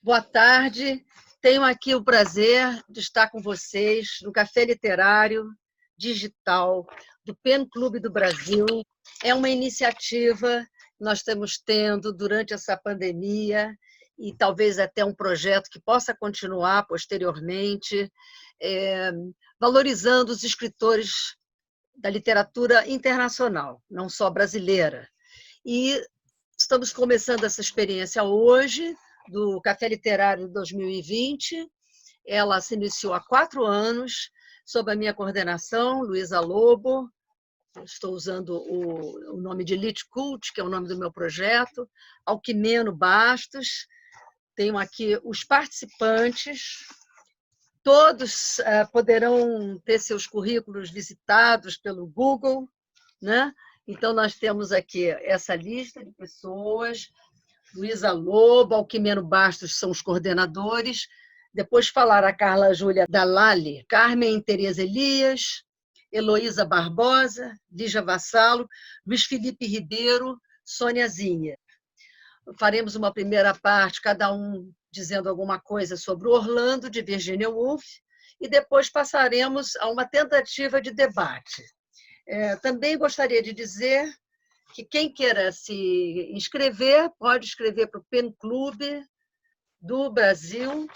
Boa tarde. Tenho aqui o prazer de estar com vocês no Café Literário Digital do PEN Clube do Brasil. É uma iniciativa que nós estamos tendo durante essa pandemia e talvez até um projeto que possa continuar posteriormente, valorizando os escritores da literatura internacional, não só brasileira. E estamos começando essa experiência hoje, do Café Literário 2020. Ela se iniciou há 4 anos, sob a minha coordenação, Luísa Lobo. Estou usando o nome de Lit Cult, que é o nome do meu projeto, Alquimeno Bastos. Tenho aqui os participantes. Todos poderão ter seus currículos visitados pelo Google, né? Então, nós temos aqui essa lista de pessoas. Luísa Lobo, Alquimeno Bastos são os coordenadores. Depois falaram a Carla Júlia Dalali, Carmen Tereza Elias, Heloísa Barbosa, Lígia Vassalo, Luiz Felipe Ribeiro, Sônia Zinha. Faremos uma primeira parte, cada um dizendo alguma coisa sobre o Orlando, de Virginia Woolf, e depois passaremos a uma tentativa de debate. Também gostaria de dizer que quem queira se inscrever pode escrever para o PEN Clube do Brasil,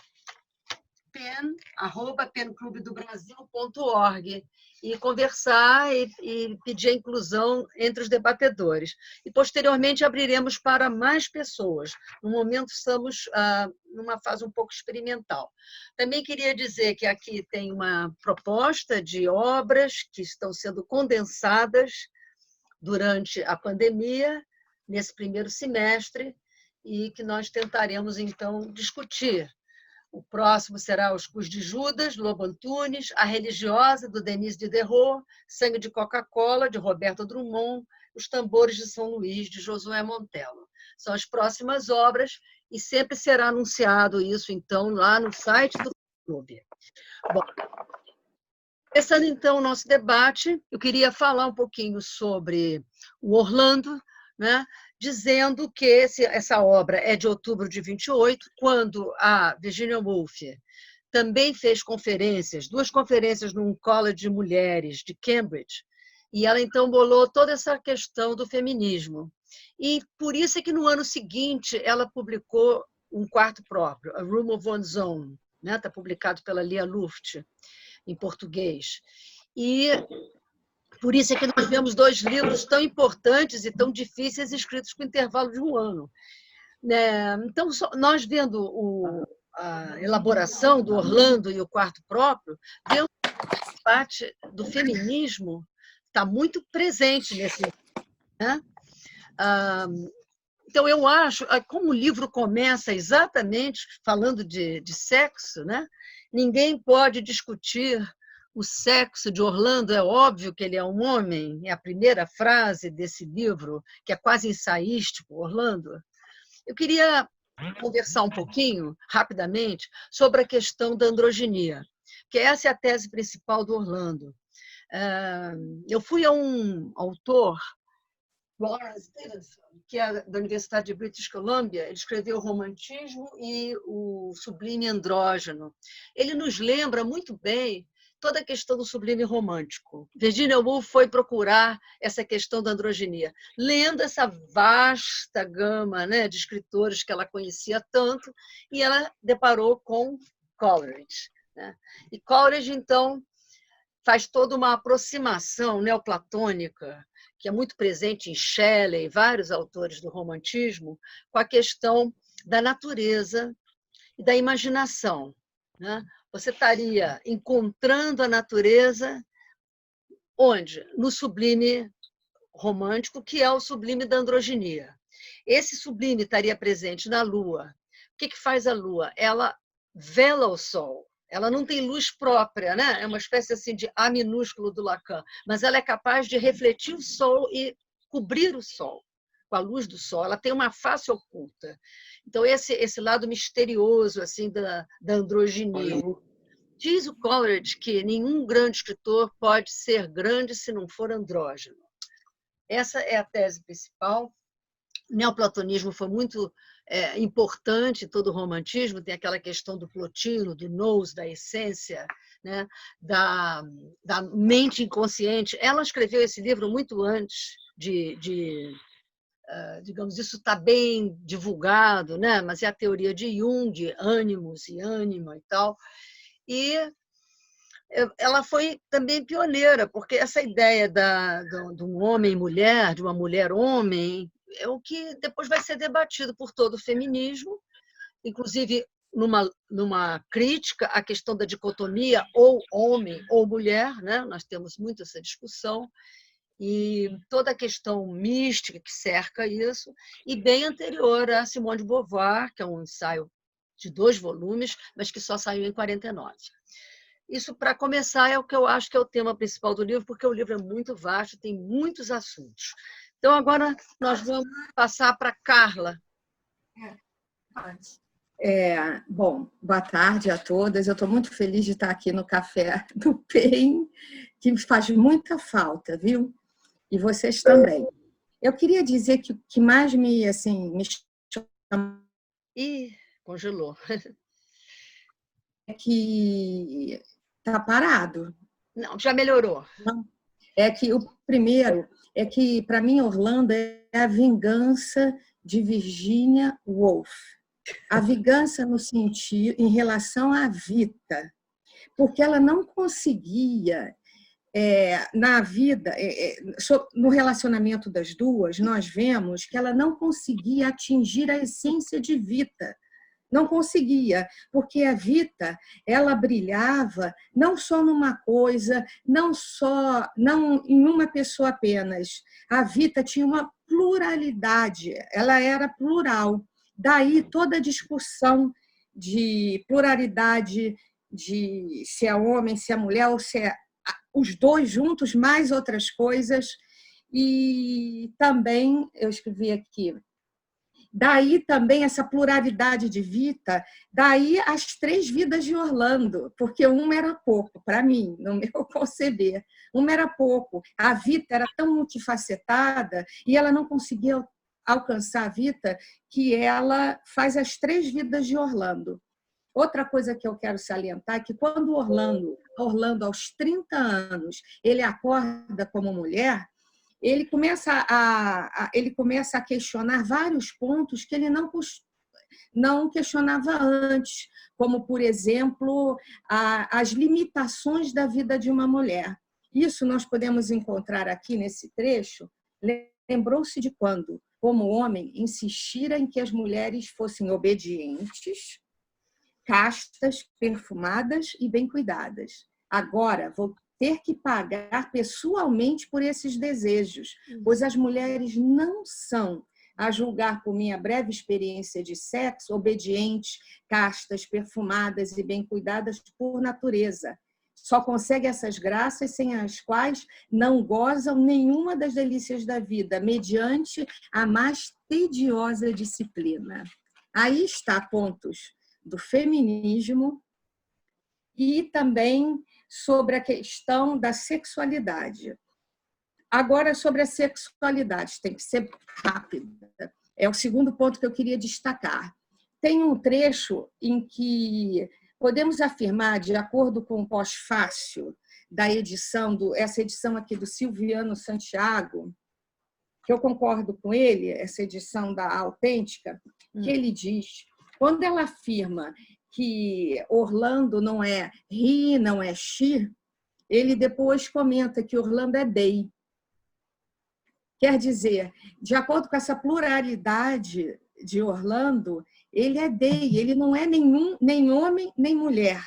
penclubedobrasil.org, e conversar e pedir a inclusão entre os debatedores. E, posteriormente, abriremos para mais pessoas. No momento, estamos numa fase um pouco experimental. Também queria dizer que aqui tem uma proposta de obras que estão sendo condensadas durante a pandemia, nesse primeiro semestre, e que nós tentaremos, então, discutir. O próximo será Os Cus de Judas, Lobo Antunes, A Religiosa, do Denis Diderot, Sangue de Coca-Cola, de Roberto Drummond, Os Tambores de São Luís, de Josué Montello. São as próximas obras, e sempre será anunciado isso, então, lá no site do clube. Bom, começando, então, o nosso debate, eu queria falar um pouquinho sobre o Orlando, né? Dizendo que essa obra é de outubro de 28, quando a Virginia Woolf também fez conferências, 2 conferências num college de mulheres de Cambridge, e ela, então, bolou toda essa questão do feminismo. E por isso é que, no ano seguinte, ela publicou um quarto próprio, A Room of One's Own, né? Está publicado pela Lia Luft, em português. E por isso é que nós vemos 2 livros tão importantes e tão difíceis escritos com intervalo de 1 ano. Então, nós vendo a elaboração do Orlando e o quarto próprio, vemos que a parte do feminismo está muito presente nesse livro, né? Então, eu acho, como o livro começa exatamente falando de sexo, né? Ninguém pode discutir o sexo de Orlando, é óbvio que ele é um homem, é a primeira frase desse livro, que é quase ensaístico, Orlando. Eu queria conversar um pouquinho, rapidamente, sobre a questão da androginia, que essa é a tese principal do Orlando. Eu fui a um autor, Lawrence Stevenson, que é da Universidade de British Columbia. Ele escreveu O Romantismo e o Sublime Andrógeno. Ele nos lembra muito bem toda a questão do sublime romântico. Virginia Woolf foi procurar essa questão da androginia, lendo essa vasta gama, né, de escritores que ela conhecia tanto, e ela deparou com Coleridge, né? E Coleridge, então, faz toda uma aproximação neoplatônica, que é muito presente em Shelley e vários autores do romantismo, com a questão da natureza e da imaginação, né? Você estaria encontrando a natureza onde? No sublime romântico, que é o sublime da androginia. Esse sublime estaria presente na Lua. O que faz a Lua? Ela vela o Sol. Ela não tem luz própria, né? É uma espécie assim de A minúsculo do Lacan, mas ela é capaz de refletir o Sol e cobrir o Sol com a luz do Sol. Ela tem uma face oculta. Então, esse lado misterioso assim da androginia. Diz o Coleridge que nenhum grande escritor pode ser grande se não for andrógeno. Essa é a tese principal. O neoplatonismo foi muito importante em todo o romantismo, tem aquela questão do Plotino, do nous, da essência, né? da mente inconsciente. Ela escreveu esse livro muito antes digamos, isso está bem divulgado, né? Mas é a teoria de Jung, ânimos e ânima e tal. E ela foi também pioneira, porque essa ideia de um homem e mulher, de uma mulher homem, é o que depois vai ser debatido por todo o feminismo, inclusive numa crítica à questão da dicotomia ou homem ou mulher, né? Nós temos muito essa discussão, e toda a questão mística que cerca isso, e bem anterior a Simone de Beauvoir, que é um ensaio de 2 volumes, mas que só saiu em 49. Isso, para começar, é o que eu acho que é o tema principal do livro, porque o livro é muito vasto, tem muitos assuntos. Então, agora nós vamos passar para a Carla. Bom, boa tarde a todas. Eu estou muito feliz de estar aqui no Café do PEN, que faz muita falta, viu? E vocês também. Eu queria dizer que o que mais me chama... Ih, congelou. É que está parado. Não, já melhorou. É que o primeiro é que, para mim, Orlando é a vingança de Virginia Woolf. A vingança no sentido em relação à Vita, porque ela não conseguia na vida, no relacionamento das duas, nós vemos que ela não conseguia atingir a essência de Vita. Não conseguia, porque a Vita, ela brilhava não só numa coisa, não em uma pessoa apenas. A Vita tinha uma pluralidade, ela era plural. Daí toda a discussão de pluralidade, de se é homem, se é mulher, ou se é os dois juntos, mais outras coisas. E também, eu escrevi aqui, daí também essa pluralidade de Vita, daí as 3 vidas de Orlando, porque uma era pouco, para mim, no meu conceber. Uma era pouco. A Vita era tão multifacetada e ela não conseguia alcançar a Vita que ela faz as 3 vidas de Orlando. Outra coisa que eu quero salientar é que quando Orlando, aos 30 anos, ele acorda como mulher, ele começa a questionar vários pontos que ele não questionava antes, como, por exemplo, as limitações da vida de uma mulher. Isso nós podemos encontrar aqui nesse trecho. Lembrou-se de quando, como homem, insistira em que as mulheres fossem obedientes, castas, perfumadas e bem cuidadas. Agora vou ter que pagar pessoalmente por esses desejos, pois as mulheres não são, a julgar por minha breve experiência de sexo, obedientes, castas, perfumadas e bem cuidadas por natureza. Só conseguem essas graças sem as quais não gozam nenhuma das delícias da vida, mediante a mais tediosa disciplina. Aí está pontos do feminismo e também sobre a questão da sexualidade. Agora, sobre a sexualidade, tem que ser rápida. É o segundo ponto que eu queria destacar. Tem um trecho em que podemos afirmar, de acordo com o pós-fácil da edição, essa edição aqui do Silviano Santiago, que eu concordo com ele, essa edição da Autêntica, que ele diz, quando ela afirma que Orlando não é he, não é she, ele depois comenta que Orlando é they. Quer dizer, de acordo com essa pluralidade de Orlando, ele é they, ele não é nem homem nem mulher.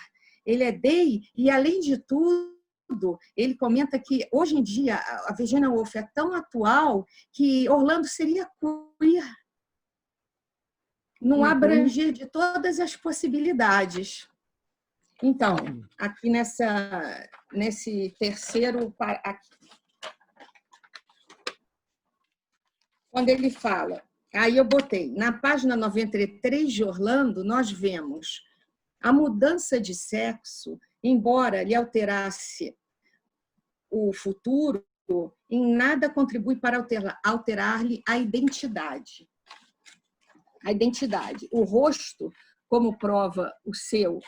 Ele é they e, além de tudo, ele comenta que, hoje em dia, a Virginia Woolf é tão atual que Orlando seria queer, no abranger de todas as possibilidades. Então, aqui nesse terceiro... Quando ele fala, aí eu botei, na página 93 de Orlando, nós vemos a mudança de sexo, embora lhe alterasse o futuro, em nada contribui para alterar-lhe a identidade. a identidade. O rosto, como prova o seu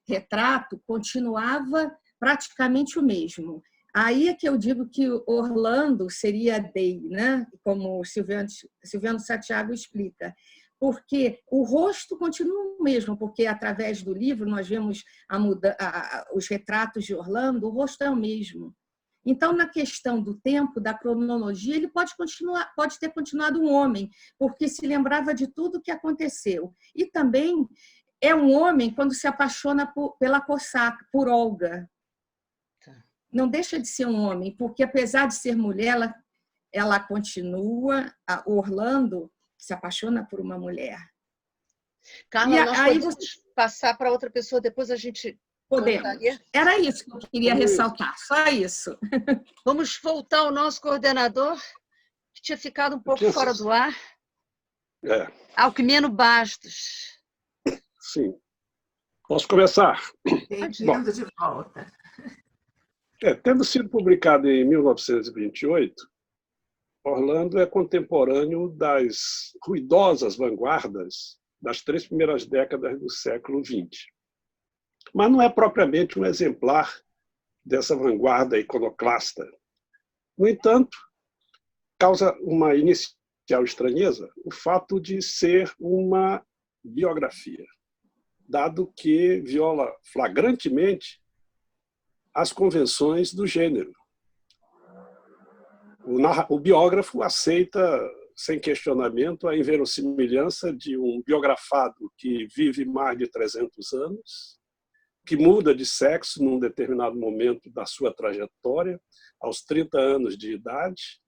retrato, continuava praticamente o mesmo. Aí é que eu digo que Orlando seria Day, né? Como o Silviano Santiago explica. Porque o rosto continua o mesmo, porque através do livro nós vemos os retratos de Orlando, o rosto é o mesmo. Então, na questão do tempo, da cronologia, ele pode ter continuado um homem, porque se lembrava de tudo o que aconteceu. E também é um homem quando se apaixona pela Cossack, por Olga. Não deixa de ser um homem, porque apesar de ser mulher, ela continua, Orlando se apaixona por uma mulher. Carla, nós podemos passar para outra pessoa, depois a gente... Podemos. Era isso que eu queria ressaltar, só isso. Vamos voltar ao nosso coordenador, que tinha ficado um pouco fora do ar. Alcmeno Bastos. Sim. Posso começar? Bem-vindo de volta. Tendo sido publicado em 1928, Orlando é contemporâneo das ruidosas vanguardas das 3 primeiras décadas do século XX. Mas não é propriamente um exemplar dessa vanguarda iconoclasta. No entanto, causa uma inicial estranheza o fato de ser uma biografia, dado que viola flagrantemente as convenções do gênero. O biógrafo aceita, sem questionamento, a inverossimilhança de um biografado que vive mais de 300 anos, que muda de sexo num determinado momento da sua trajetória, aos 30 anos de idade.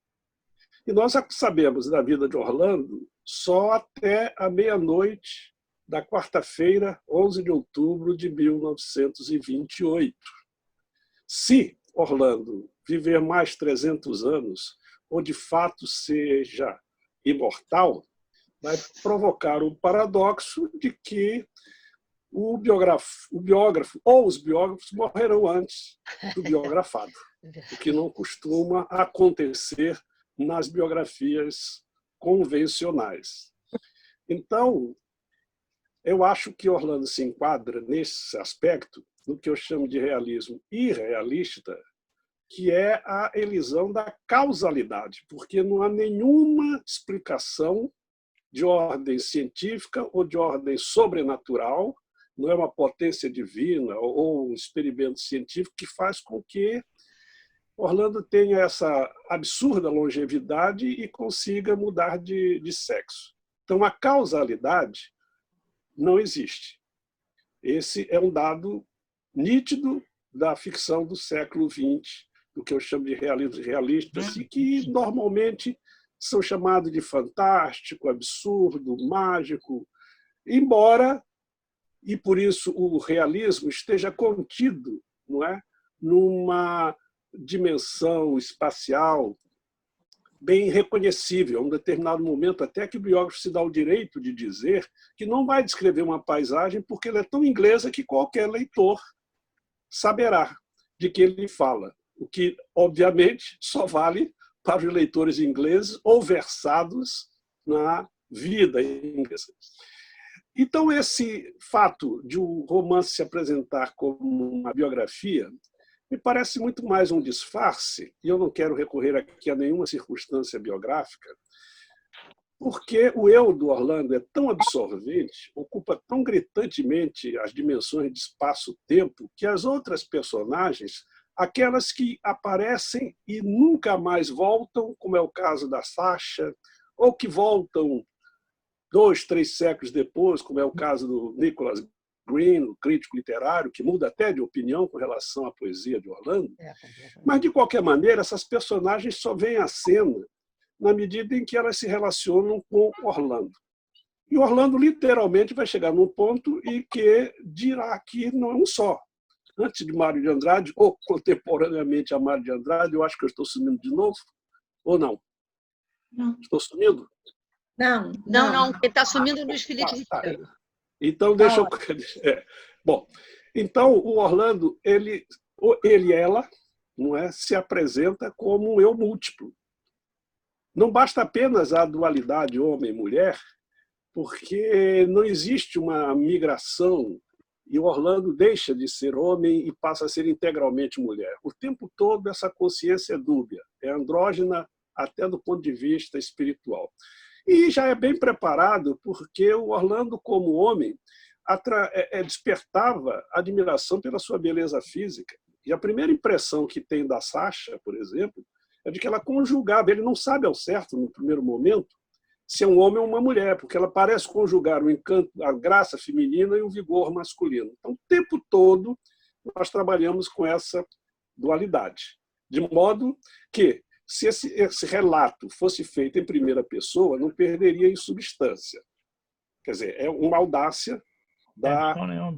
E nós sabemos da vida de Orlando só até a meia-noite da quarta-feira, 11 de outubro de 1928. Se Orlando viver mais 300 anos, ou de fato seja imortal, vai provocar o paradoxo de que o biógrafo ou os biógrafos morrerão antes do biografado, o que não costuma acontecer nas biografias convencionais. Então, eu acho que Orlando se enquadra nesse aspecto, no que eu chamo de realismo irrealista, que é a elisão da causalidade, porque não há nenhuma explicação de ordem científica ou de ordem sobrenatural, não é uma potência divina ou um experimento científico que faz com que Orlando tenha essa absurda longevidade e consiga mudar de sexo. Então, a causalidade não existe. Esse é um dado nítido da ficção do século XX, do que eu chamo de realismo realista, assim, que normalmente são chamados de fantástico, absurdo, mágico, embora, e por isso o realismo esteja contido, não é, numa dimensão espacial bem reconhecível, a um determinado momento, até que o biógrafo se dá o direito de dizer que não vai descrever uma paisagem porque ela é tão inglesa que qualquer leitor saberá de que ele fala, o que, obviamente, só vale para os leitores ingleses ou versados na vida inglesa. Então, esse fato de um romance se apresentar como uma biografia me parece muito mais um disfarce, e eu não quero recorrer aqui a nenhuma circunstância biográfica, porque o eu do Orlando é tão absorvente, ocupa tão gritantemente as dimensões de espaço-tempo, que as outras personagens, aquelas que aparecem e nunca mais voltam, como é o caso da Sasha, ou que voltam 2, 3 séculos depois, como é o caso do Nicholas Green, o crítico literário, que muda até de opinião com relação à poesia de Orlando. Mas, de qualquer maneira, essas personagens só vêm à cena na medida em que elas se relacionam com Orlando. E Orlando, literalmente, vai chegar num ponto em que dirá que não é um só. Antes de Mário de Andrade, ou contemporaneamente a Mário de Andrade, eu acho que eu estou sumindo de novo, ou não? Não. Estou sumindo? Não. Ele está sumindo o Luiz Felipe Ribeiro. Então, deixa eu... Bom, então, o Orlando, ele e ela, não é, se apresenta como um eu múltiplo. Não basta apenas a dualidade homem-mulher, porque não existe uma migração e o Orlando deixa de ser homem e passa a ser integralmente mulher. O tempo todo essa consciência é dúbia, é andrógena até do ponto de vista espiritual. E já é bem preparado porque o Orlando, como homem, despertava admiração pela sua beleza física. E a primeira impressão que tem da Sasha, por exemplo, é de que ela conjugava. Ele não sabe ao certo, no primeiro momento, se é um homem ou uma mulher, porque ela parece conjugar o encanto, a graça feminina e o vigor masculino. Então, o tempo todo, nós trabalhamos com essa dualidade. De modo que, se esse relato fosse feito em primeira pessoa, não perderia em substância. Quer dizer, é uma audácia da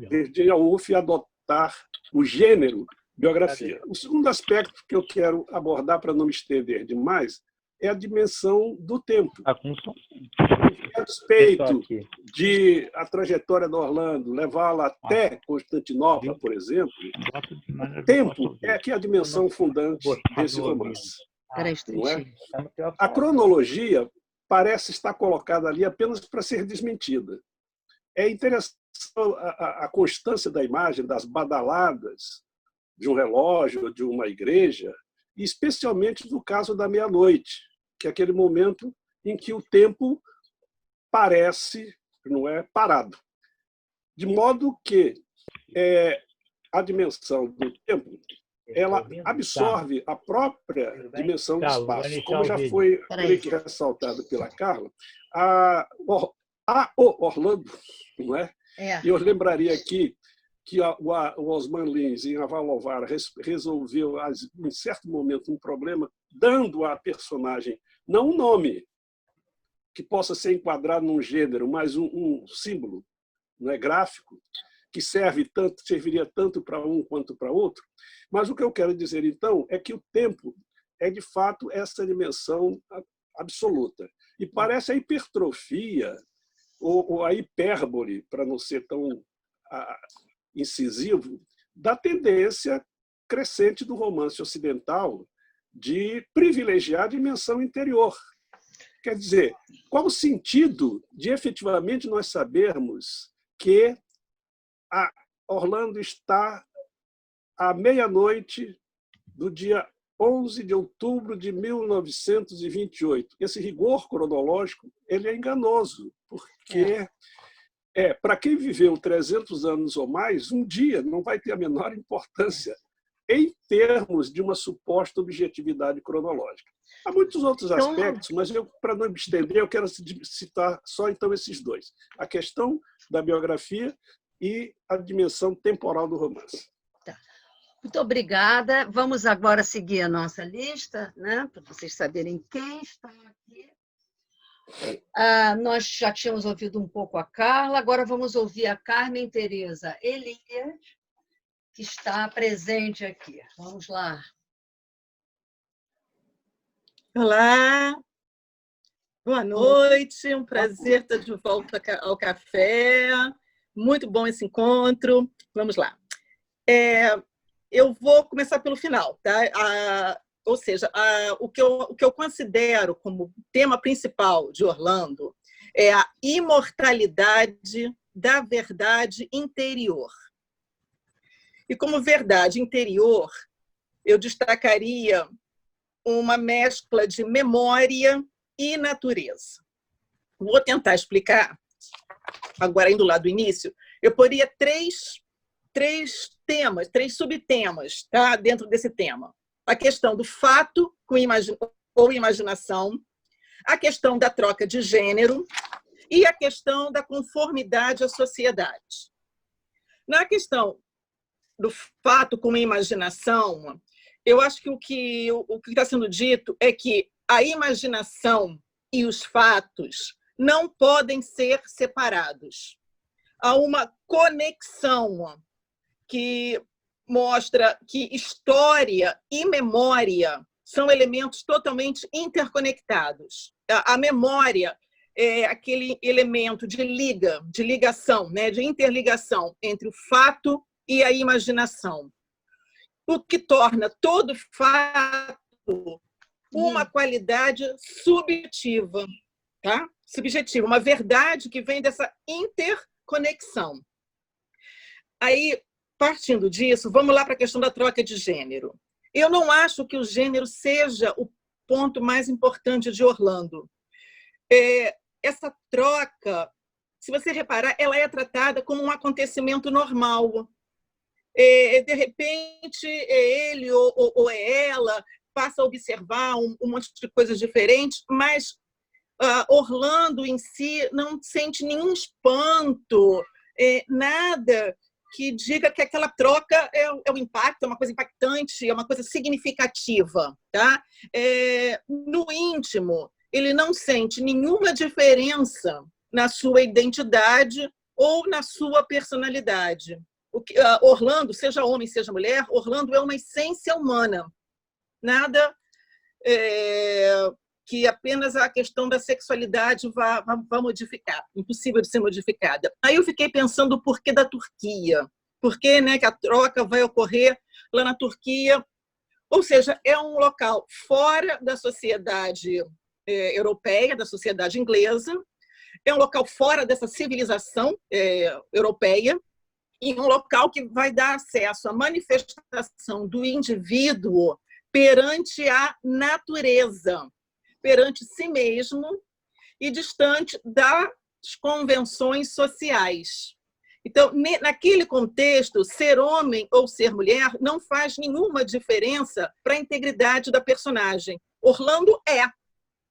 Virginia Woolf adotar o gênero biografia. O segundo aspecto que eu quero abordar, para não me estender demais, é a dimensão do tempo. A respeito de a trajetória do Orlando, levá-la até Constantinopla, por exemplo, o tempo é que é a dimensão fundante desse romance. Não é? A cronologia parece estar colocada ali apenas para ser desmentida. É interessante a constância da imagem das badaladas de um relógio, de uma igreja, e especialmente no caso da meia-noite, que é aquele momento em que o tempo parece, não é, parado. De modo que a dimensão do tempo ela absorve a própria dimensão do espaço. Como já foi ressaltado pela Carla, o Orlando, não é? E eu lembraria aqui que o Osman Lins, em Avalovar, resolveu, em certo momento, um problema, dando à personagem não um nome que possa ser enquadrado num gênero, mas um símbolo, não é, gráfico, que serviria tanto para um quanto para outro. Mas o que eu quero dizer, então, é que o tempo é, de fato, essa dimensão absoluta. E parece a hipertrofia, ou a hipérbole, para não ser tão incisivo, da tendência crescente do romance ocidental de privilegiar a dimensão interior. Quer dizer, qual o sentido de efetivamente nós sabermos que a Orlando está à meia-noite do dia 11 de outubro de 1928. Esse rigor cronológico ele é enganoso, porque para quem viveu 300 anos ou mais, um dia não vai ter a menor importância em termos de uma suposta objetividade cronológica. Há muitos outros aspectos, mas para não me estender, eu quero citar só então esses dois. A questão da biografia e a dimensão temporal do romance. Tá. Muito obrigada. Vamos agora seguir a nossa lista, né, para vocês saberem quem está aqui. Nós já tínhamos ouvido um pouco a Carla, agora vamos ouvir a Carmen Teresa Elias, que está presente aqui. Vamos lá. Olá, boa noite, um prazer estar de volta ao café, muito bom esse encontro. Vamos lá. Eu vou começar pelo final, tá? Ou seja, o que eu considero como tema principal de Orlando é a imortalidade da verdade interior. E como verdade interior, eu destacaria uma mescla de memória e natureza. Vou tentar explicar, agora indo lá do início, eu poria três temas, três subtemas, tá, dentro desse tema. A questão do fato ou imaginação, a questão da troca de gênero e a questão da conformidade à sociedade. Na questão do fato com imaginação, eu acho que o que está sendo dito é que a imaginação e os fatos não podem ser separados. Há uma conexão que mostra que história e memória são elementos totalmente interconectados. A memória é aquele elemento de ligação, né, de interligação entre o fato e a imaginação, o que torna todo fato uma qualidade subjetiva, tá? subjetiva, uma verdade que vem dessa interconexão. Aí, partindo disso, vamos lá para a questão da troca de gênero. Eu não acho que o gênero seja o ponto mais importante de Orlando. Essa troca, se você reparar, ela é tratada como um acontecimento normal. De repente, é ele ou é ela, passa a observar um monte de coisas diferentes, mas Orlando em si não sente nenhum espanto, nada que diga que aquela troca é um impacto, é uma coisa impactante, é uma coisa significativa. Tá? No íntimo, ele não sente nenhuma diferença na sua identidade ou na sua personalidade. Orlando, seja homem, seja mulher, Orlando é uma essência humana. Nada que apenas a questão da sexualidade vá modificar. Impossível de ser modificada. Aí eu fiquei pensando o porquê da Turquia. Por que, né, que a troca vai ocorrer lá na Turquia? Ou seja, é um local fora da sociedade europeia, da sociedade inglesa, é um local fora dessa civilização europeia, e um local que vai dar acesso à manifestação do indivíduo perante a natureza, perante si mesmo e distante das convenções sociais. Então, naquele contexto, ser homem ou ser mulher não faz nenhuma diferença para a integridade da personagem. Orlando é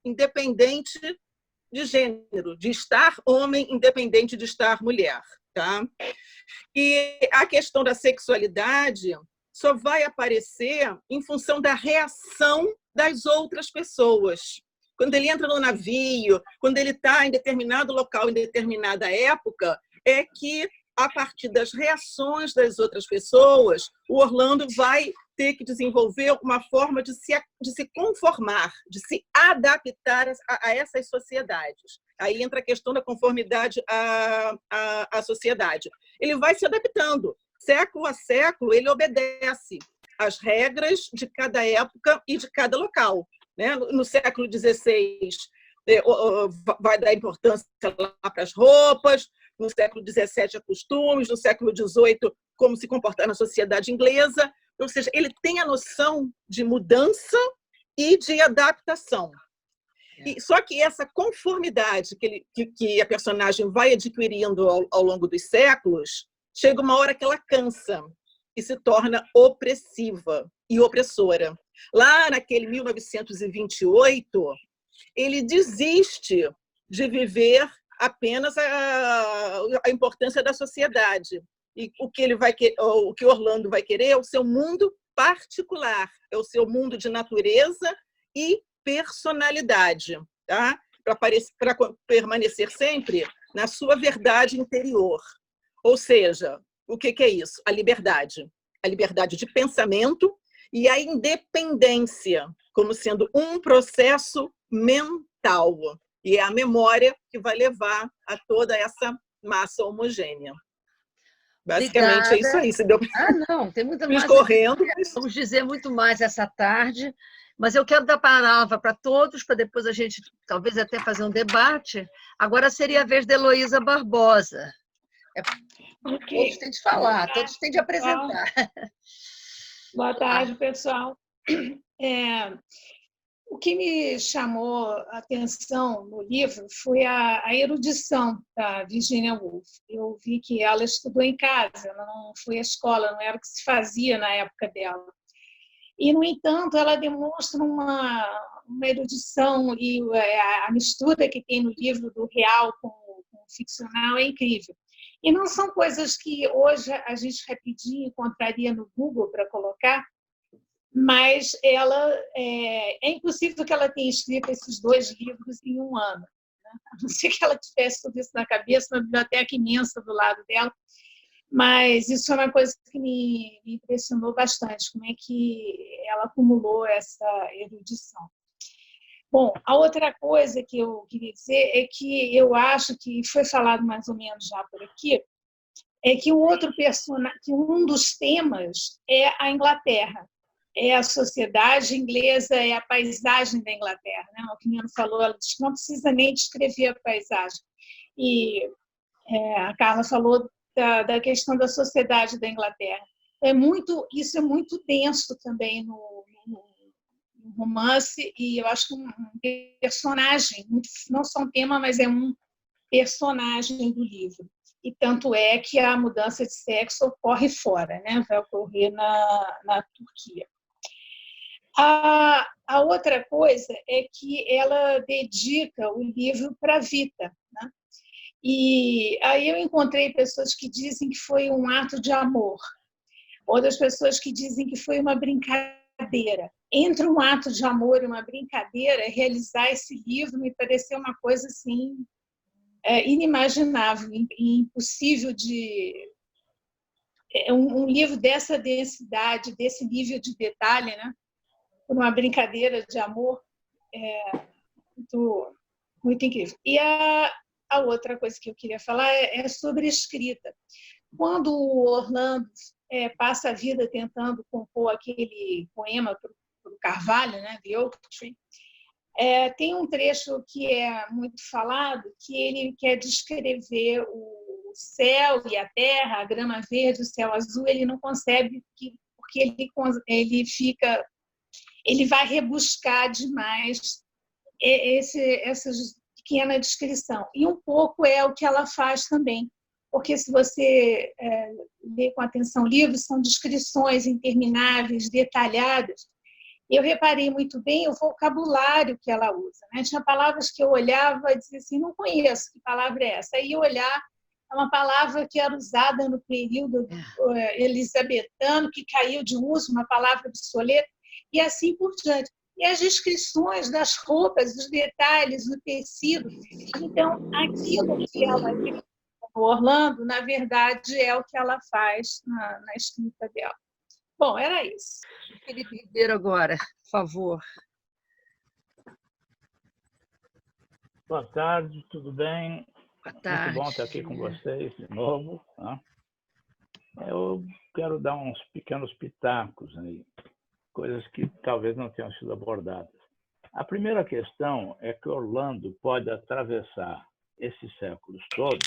independente de gênero, de estar homem independente de estar mulher. Tá? E a questão da sexualidade só vai aparecer em função da reação das outras pessoas. Quando ele entra no navio, quando ele está em determinado local, em determinada época, é que, a partir das reações das outras pessoas, o Orlando vai ter que desenvolver uma forma de se conformar, de se adaptar a essas sociedades. Aí entra a questão da conformidade à sociedade. Ele vai se adaptando. Século a século, ele obedece às regras de cada época e de cada local. Né? No século XVI, vai dar importância lá para as roupas, no século XVII a costumes, no século XVIII como se comportar na sociedade inglesa. Ou seja, ele tem a noção de mudança e de adaptação. Só que essa conformidade que a personagem vai adquirindo ao longo dos séculos, chega uma hora que ela cansa e se torna opressiva e opressora. Lá naquele 1928, ele desiste de viver apenas a importância da sociedade. E o que Orlando vai querer é o seu mundo particular, é o seu mundo de natureza e personalidade, tá? Para permanecer sempre na sua verdade interior. Ou seja, o que é isso? A liberdade de pensamento e a independência como sendo um processo mental. E é a memória que vai levar a toda essa massa homogênea. Basicamente, é isso aí. Se deu não, tem muita mais. Correndo. Vamos dizer muito mais essa tarde, mas eu quero dar a palavra para todos, para depois a gente talvez até fazer um debate. Agora seria a vez da Heloísa Barbosa. Todos têm de falar, todos têm de apresentar. Boa tarde, pessoal. O que me chamou a atenção no livro foi a erudição da Virginia Woolf. Eu vi que ela estudou em casa, ela não foi à escola, não era o que se fazia na época dela. E, no entanto, ela demonstra uma erudição e a mistura que tem no livro do real com o ficcional é incrível. E não são coisas que hoje a gente rapidinho encontraria no Google para colocar, mas ela é impossível que ela tenha escrito esses 2 livros em um ano. Né? A não ser que ela tivesse tudo isso na cabeça, uma biblioteca imensa do lado dela. Mas isso é uma coisa que me impressionou bastante, como é que ela acumulou essa erudição. Bom, a outra coisa que eu queria dizer é que eu acho que foi falado mais ou menos já por aqui, é que o outro personagem, que um dos temas é a Inglaterra. é a sociedade inglesa, é a paisagem da Inglaterra. Né? O Quiniano falou, ela disse que não precisa nem descrever a paisagem. E a Carla falou da questão da sociedade da Inglaterra. Isso é muito denso também no romance, e eu acho que um personagem, não só um tema, mas é um personagem do livro. E tanto é que a mudança de sexo ocorre fora, né? Vai ocorrer na Turquia. A outra coisa é que ela dedica o livro para a Vita, né? E aí eu encontrei pessoas que dizem que foi um ato de amor, outras pessoas que dizem que foi uma brincadeira. Entre um ato de amor e uma brincadeira, realizar esse livro me pareceu uma coisa assim inimaginável, impossível de... Um livro dessa densidade, desse nível de detalhe, né? Por uma brincadeira de amor, muito, muito incrível. E a outra coisa que eu queria falar é sobre escrita. Quando o Orlando passa a vida tentando compor aquele poema para o Carvalho, né, The Oak Tree, tem um trecho que é muito falado, que ele quer descrever o céu e a terra, a grama verde, o céu azul, ele não consegue, porque ele vai rebuscar demais essa pequena descrição. E um pouco é o que ela faz também, porque se você ler com atenção o livro, são descrições intermináveis, detalhadas. Eu reparei muito bem o vocabulário que ela usa, né? Tinha palavras que eu olhava e dizia assim, não conheço, que palavra é essa? Aí eu olhar, é uma palavra que era usada no período elisabetano, que caiu de uso, uma palavra obsoleta, e assim por diante. E as descrições das roupas, os detalhes, do tecido. Então, aquilo que ela no Orlando, na verdade, é o que ela faz na escrita dela. Bom, era isso. Felipe Ribeiro agora, por favor. Boa tarde, tudo bem? Boa tarde. Muito bom estar aqui com vocês de novo. Tá? Eu quero dar uns pequenos pitacos aí, coisas que talvez não tenham sido abordadas. A primeira questão é que Orlando pode atravessar esses séculos todos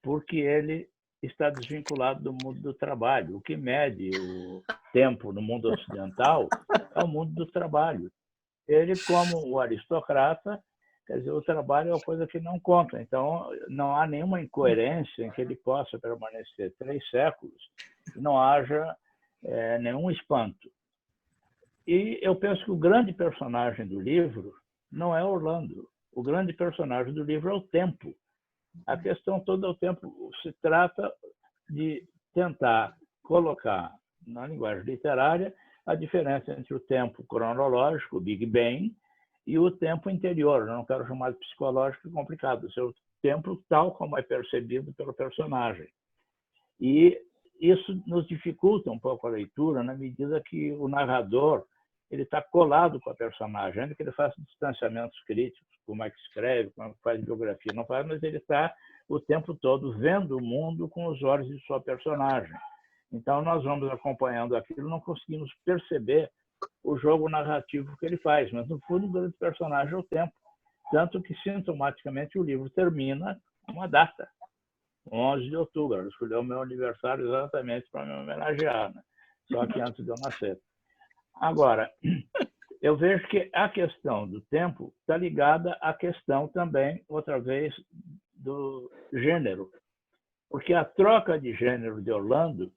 porque ele está desvinculado do mundo do trabalho. O que mede o tempo no mundo ocidental é o mundo do trabalho. Ele, como o aristocrata, quer dizer, o trabalho é uma coisa que não conta. Então, não há nenhuma incoerência em que ele possa permanecer 3 séculos e não haja nenhum espanto. E eu penso que o grande personagem do livro não é Orlando. O grande personagem do livro é o tempo. A questão toda é o tempo. Se trata de tentar colocar na linguagem literária a diferença entre o tempo cronológico, o Big Bang, e o tempo interior. Eu não quero chamar de psicológico, é complicado. O seu tempo tal como é percebido pelo personagem. E isso nos dificulta um pouco a leitura na medida que o narrador ele está colado com a personagem, ainda que ele faça distanciamentos críticos, como é que escreve, como é que faz biografia, não faz, mas ele está o tempo todo vendo o mundo com os olhos de sua personagem. Então, nós vamos acompanhando aquilo, não conseguimos perceber o jogo narrativo que ele faz, mas, no fundo, o grande personagem é o tempo. Tanto que, sintomaticamente, o livro termina com uma data, 11 de outubro. Ele escolheu o meu aniversário exatamente para me homenagear, né? Só que antes de eu nascer. Agora, eu vejo que a questão do tempo está ligada à questão também, outra vez, do gênero. Porque a troca de gênero de Orlando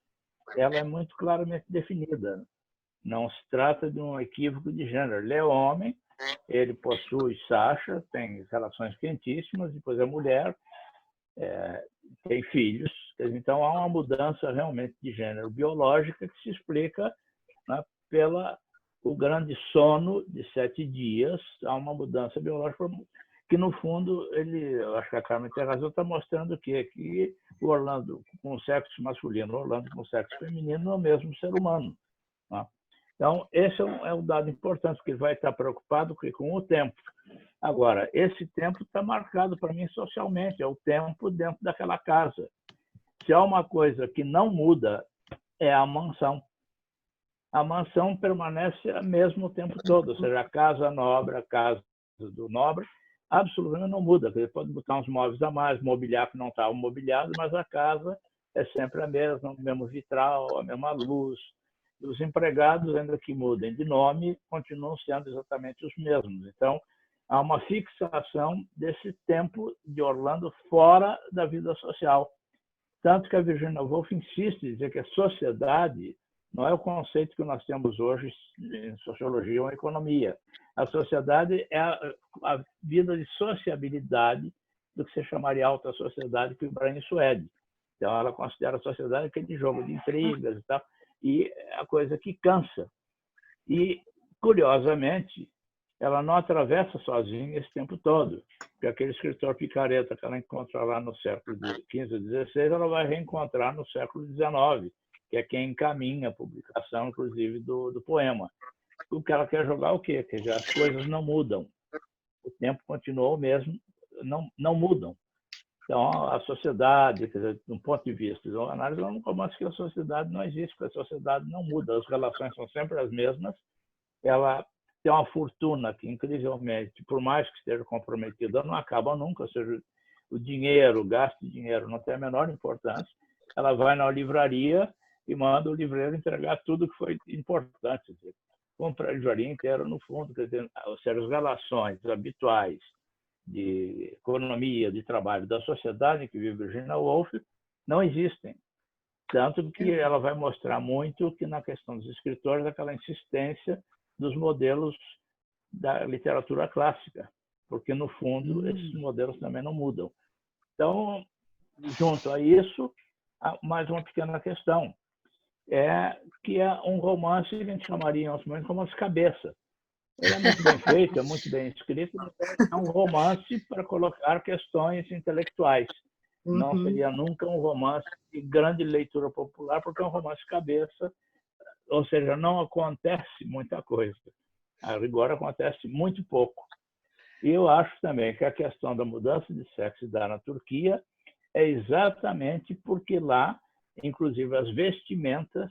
ela é muito claramente definida. Não se trata de um equívoco de gênero. Ele é homem, ele possui Sasha, tem relações quentíssimas, depois é mulher, tem filhos. Então, há uma mudança realmente de gênero biológica que se explica, né, o grande sono de 7 dias. Há uma mudança biológica que, no fundo, eu acho que a Carmen tem razão, está mostrando o quê? Que o Orlando com o sexo masculino, o Orlando com o sexo feminino é o mesmo ser humano. Né? Então, esse é um dado importante, porque ele vai estar preocupado com o tempo. Agora, esse tempo está marcado para mim socialmente, é o tempo dentro daquela casa. Se há uma coisa que não muda, é a mansão. a mansão permanece a mesmo o tempo todo, ou seja, a casa nobre, a casa do nobre, absolutamente não muda. Ele pode botar uns móveis a mais, mobiliar que não estava mobiliado, mas a casa é sempre a mesma, o mesmo vitral, a mesma luz. Os empregados, ainda que mudem de nome, continuam sendo exatamente os mesmos. Então, há uma fixação desse tempo de Orlando fora da vida social. Tanto que a Virginia Woolf insiste em dizer que a sociedade não é o conceito que nós temos hoje em sociologia ou economia. A sociedade é a vida de sociabilidade do que se chamaria alta sociedade, que o Brian Suede. Então, ela considera a sociedade aquele jogo de intrigas e tal, e é a coisa que cansa. E, curiosamente, ela não atravessa sozinha esse tempo todo, porque aquele escritor picareta que ela encontra lá no século XV e XVI, ela vai reencontrar no século XIX, que é quem encaminha a publicação, inclusive, do poema. O que ela quer jogar é o quê? Que as coisas não mudam. O tempo continua o mesmo, não mudam. Então, a sociedade, quer dizer, de um ponto de vista de uma análise, ela não começa que a sociedade não existe, porque a sociedade não muda, as relações são sempre as mesmas. Ela tem uma fortuna que, incrivelmente, por mais que esteja comprometida, não acaba nunca, ou seja, o dinheiro, o gasto de dinheiro não tem a menor importância. Ela vai na livraria e manda o livreiro entregar tudo que foi importante. Quer dizer, compra a livraria inteira, no fundo, quer dizer, ou seja, as relações habituais de economia, de trabalho da sociedade que vive Virginia Woolf não existem. Tanto que ela vai mostrar muito que, na questão dos escritores, aquela insistência dos modelos da literatura clássica, porque, no fundo, esses modelos também não mudam. Então, junto a isso, há mais uma pequena questão, que é um romance que a gente chamaria em nosso momento como as cabeças. Ele é muito bem feito, é muito bem escrito, mas é um romance para colocar questões intelectuais. Não seria nunca um romance de grande leitura popular, porque é um romance cabeça, ou seja, não acontece muita coisa. A rigor acontece muito pouco. E eu acho também que a questão da mudança de sexo na Turquia é exatamente porque lá, inclusive, as vestimentas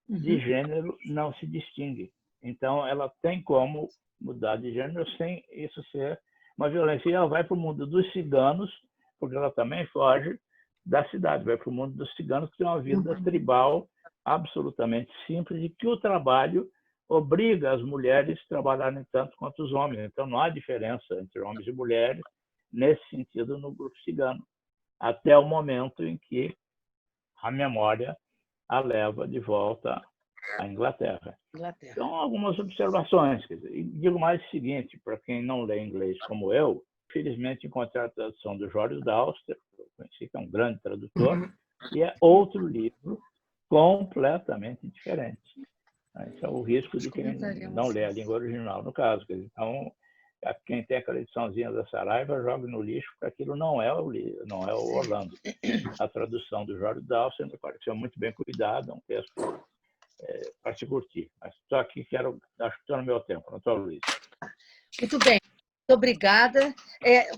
de gênero não se distinguem. Então, ela tem como mudar de gênero sem isso ser uma violência. E ela vai para o mundo dos ciganos, porque ela também foge da cidade, vai para o mundo dos ciganos, que tem uma vida tribal absolutamente simples e que o trabalho obriga as mulheres a trabalharem tanto quanto os homens. Então, não há diferença entre homens e mulheres nesse sentido no grupo cigano, até o momento em que a memória a leva de volta à Inglaterra. Então, algumas observações. Quer dizer, e digo mais o seguinte, para quem não lê inglês como eu, felizmente encontrei a tradução do George Dawster, que eu conheci, que é um grande tradutor, e é outro livro completamente diferente. Esse é o risco de quem não lê a língua original, no caso. Então, quem tem aquela ediçãozinha da Saraiva, joga no lixo, porque aquilo não é o Orlando. A tradução do George Dawson me pareceu muito bem cuidada, um texto para se curtir. Mas estou aqui, acho que estou no meu tempo, não estou, Luiz? Muito bem, muito obrigada.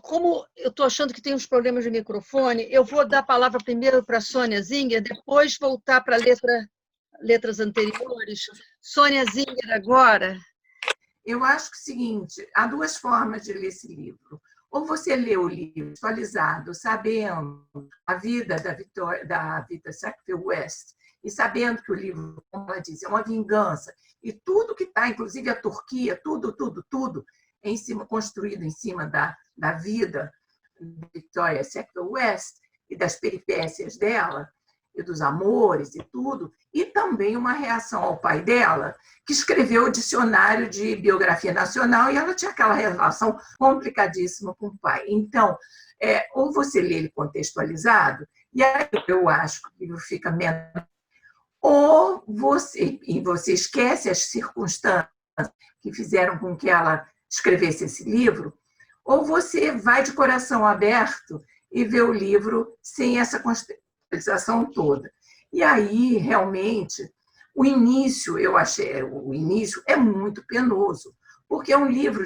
Como eu estou achando que tem uns problemas de microfone, eu vou dar a palavra primeiro para a Sônia Zinger, depois voltar para letras anteriores. Sônia Zinger, agora. Eu acho que é o seguinte, há duas formas de ler esse livro. Ou você lê o livro atualizado, sabendo a vida da Vita Sackville West, e sabendo que o livro, como ela diz, é uma vingança, e tudo que está, inclusive a Turquia, tudo, é construído em cima da vida de Victoria Sackville West e das peripécias dela, e dos amores e tudo, e também uma reação ao pai dela, que escreveu o dicionário de biografia nacional, e ela tinha aquela relação complicadíssima com o pai. Então, ou você lê ele contextualizado, e aí eu acho que o livro fica menos, ou você esquece as circunstâncias que fizeram com que ela escrevesse esse livro, ou você vai de coração aberto e vê o livro sem essa contextualização toda. E aí, realmente, o início é muito penoso, porque é um livro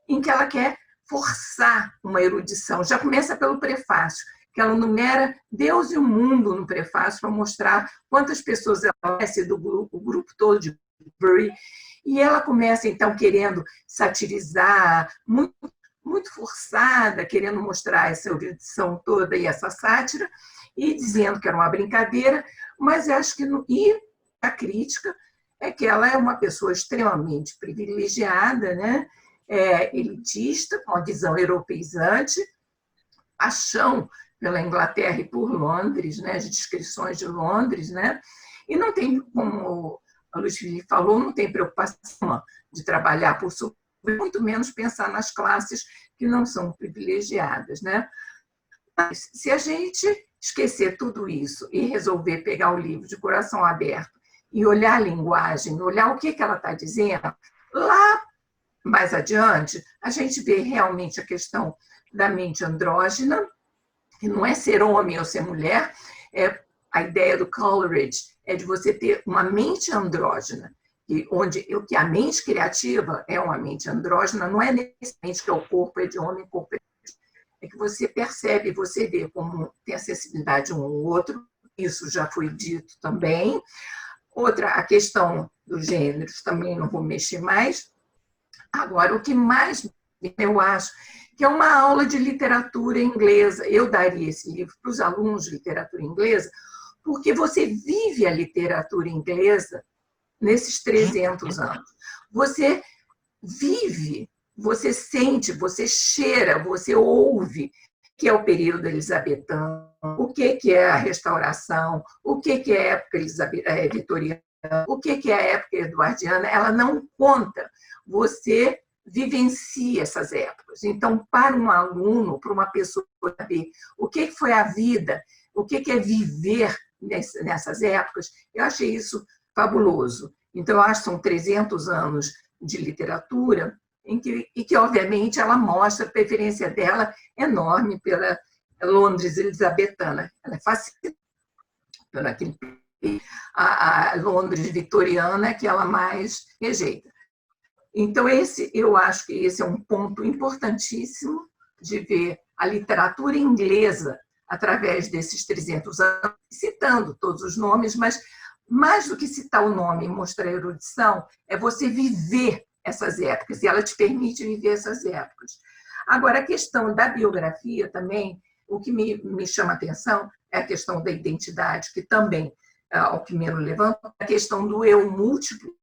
em que ela quer forçar uma erudição. Já começa pelo prefácio, que ela numera Deus e o mundo no prefácio para mostrar quantas pessoas ela conhece, o grupo todo de Bury, e ela começa, então, querendo satirizar, muito forçada, querendo mostrar essa erudição toda e essa sátira, e dizendo que era uma brincadeira, mas acho que... E a crítica é que ela é uma pessoa extremamente privilegiada, né? Elitista, com uma visão europeizante, paixão pela Inglaterra e por Londres, né? As descrições de Londres, né? E não tem, como a Luiz Felipe falou, não tem preocupação de trabalhar por muito menos pensar nas classes que não são privilegiadas, né? Mas, se a gente esquecer tudo isso e resolver pegar o livro de coração aberto e olhar a linguagem, olhar o que ela está dizendo, lá mais adiante, a gente vê realmente a questão da mente andrógena, que não é ser homem ou ser mulher, a ideia do Coleridge é de você ter uma mente andrógena, que a mente criativa é uma mente andrógena, não é necessariamente que o corpo é de homem, o corpo é de... É que você percebe, você vê como tem a sensibilidade um ao outro, isso já foi dito também. Outra, a questão dos gêneros, também não vou mexer mais. Agora, o que mais eu acho que é uma aula de literatura inglesa, eu daria esse livro para os alunos de literatura inglesa, porque você vive a literatura inglesa nesses 300 anos. Você vive, você sente, você cheira, você ouve o que é o período elizabetano, o que é a restauração, o que é a época vitoriana, o que é a época eduardiana. Ela não conta, você vivencia essas épocas. Então, para um aluno, para uma pessoa saber o que foi a vida, o que é viver nessas épocas, eu achei isso fabuloso. Então, eu acho que são 300 anos de literatura e que, obviamente, ela mostra a preferência dela enorme pela Londres elizabetana. Ela é fascinante por aquele... A Londres vitoriana é que ela mais rejeita. Então, eu acho que esse é um ponto importantíssimo de ver a literatura inglesa através desses 300 anos, citando todos os nomes, mas mais do que citar o nome e mostrar a erudição, é você viver essas épocas, e ela te permite viver essas épocas. Agora, a questão da biografia também, o que me chama a atenção é a questão da identidade, que também, ao que Alcmeno levanta, a questão do eu múltiplo,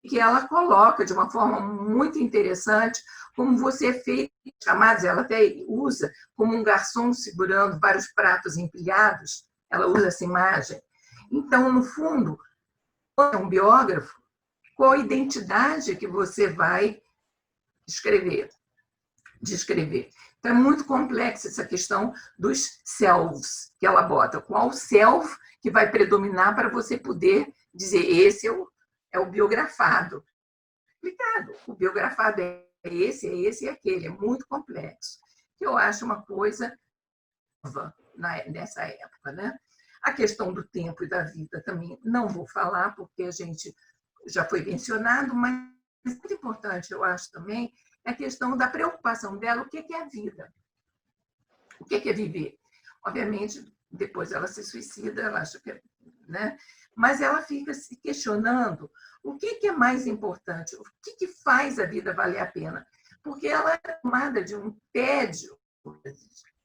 que ela coloca de uma forma muito interessante, como você fez chamados, ela até usa como um garçom segurando vários pratos empilhados, ela usa essa imagem. Então, no fundo, quando é um biógrafo, qual a identidade que você vai descrever? Então, é muito complexa essa questão dos selves que ela bota. Qual self que vai predominar para você poder dizer esse é o biografado? Explicado. O biografado é esse e aquele. É muito complexo. Eu acho uma coisa nova nessa época, né? A questão do tempo e da vida também não vou falar, porque a gente já foi mencionado, mas muito importante, eu acho também, é a questão da preocupação dela, o que é a vida? O que é viver? Obviamente, depois ela se suicida, ela acha que... né? Mas ela fica se questionando o que é mais importante, o que faz a vida valer a pena. Porque ela é tomada de um tédio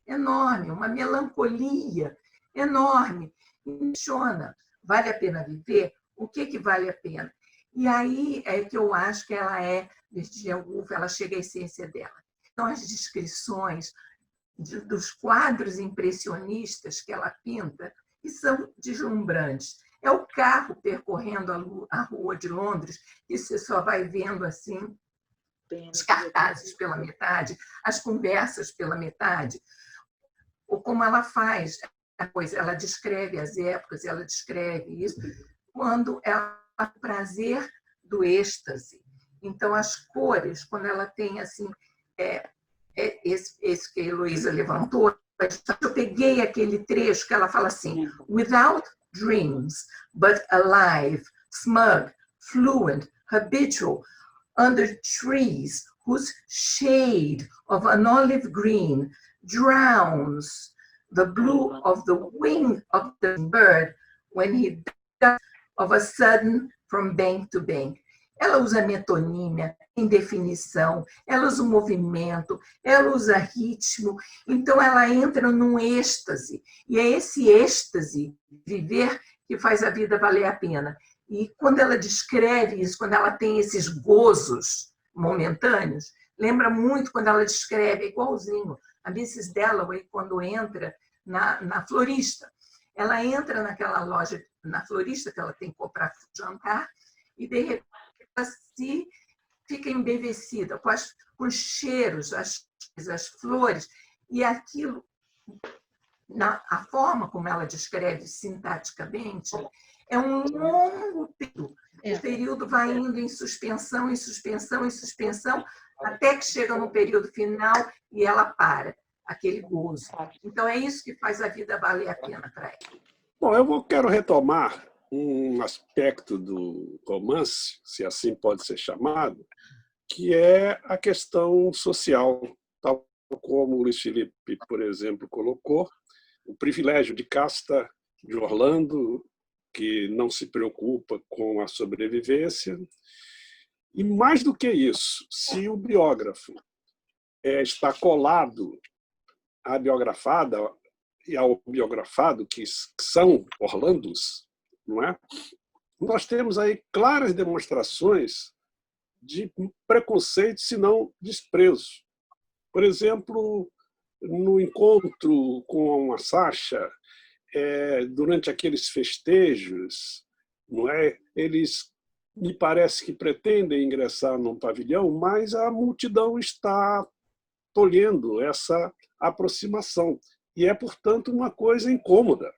enorme, uma melancolia enorme. E questiona, vale a pena viver? O que vale a pena? E aí é que eu acho que ela Virginia Woolf, ela chega à essência dela. Então, as descrições dos quadros impressionistas que ela pinta, que são deslumbrantes. É o carro percorrendo a rua de Londres, e você só vai vendo assim os cartazes pela metade, as conversas pela metade. Ou como ela faz a coisa, ela descreve as épocas, ela descreve isso, quando ela tem o prazer do êxtase. Então, as cores, quando ela tem assim, esse que a Heloísa levantou, eu peguei aquele trecho que ela fala assim: without dreams, but alive, smug, fluent, habitual, under trees whose shade of an olive green drowns the blue of the wing of the bird when he does of a sudden from bank to bank. Ela usa metonímia, tem definição, ela usa o movimento, ela usa ritmo, então ela entra num êxtase, e é esse êxtase, viver, que faz a vida valer a pena. E quando ela descreve isso, quando ela tem esses gozos momentâneos, lembra muito quando ela descreve, igualzinho, a Mrs. Dalloway, quando entra na florista. Ela entra naquela loja, na florista, que ela tem que comprar jantar, e de repente ela se fica embevecida com os cheiros, as flores, e aquilo, a forma como ela descreve sintaticamente, é um longo período. O período vai indo em suspensão, em suspensão, em suspensão, até que chega no período final e ela para, aquele gozo. Então, é isso que faz a vida valer a pena para ela. Bom, eu quero retomar um aspecto do romance, se assim pode ser chamado, que é a questão social, tal como o Luiz Felipe, por exemplo, colocou, o privilégio de casta de Orlando, que não se preocupa com a sobrevivência. E mais do que isso, se o biógrafo está colado à biografada e ao biografado, que são Orlandos, não é? Nós temos aí claras demonstrações de preconceito, se não desprezo. Por exemplo, no encontro com a Sasha, durante aqueles festejos, não é? Eles, me parece que pretendem ingressar num pavilhão, mas a multidão está tolhendo essa aproximação. E é, portanto, uma coisa incômoda.